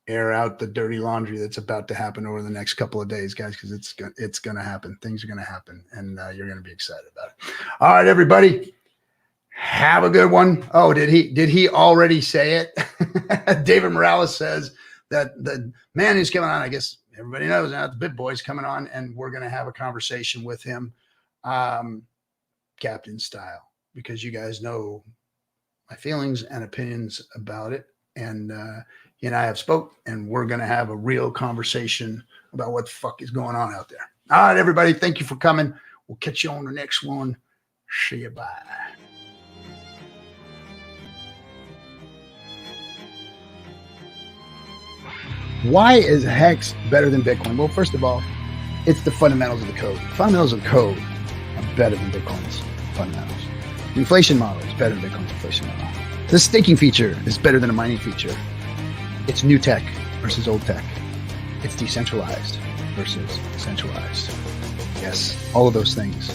air out the dirty laundry that's about to happen over the next couple of days, guys, because it's going to happen. Things are going to happen, and you're going to be excited about it. All right, everybody. Have a good one. Oh, did he already say it? David Morales says that the man who's coming on, I guess everybody knows now, the Bit Boy's coming on, and we're going to have a conversation with him, Captain style. because you guys know my feelings and opinions about it. And he and I have spoke, and we're going to have a real conversation about what the fuck is going on out there. All right, everybody. Thank you for coming. We'll catch you on the next one. See you. Bye. Why is Hex better than Bitcoin? Well, first of all, it's the fundamentals of the code. The fundamentals of the code are better than Bitcoin's fundamentals. The inflation model is better than Bitcoin's inflation model. The staking feature is better than a mining feature. It's new tech versus old tech. It's decentralized versus centralized. Yes, all of those things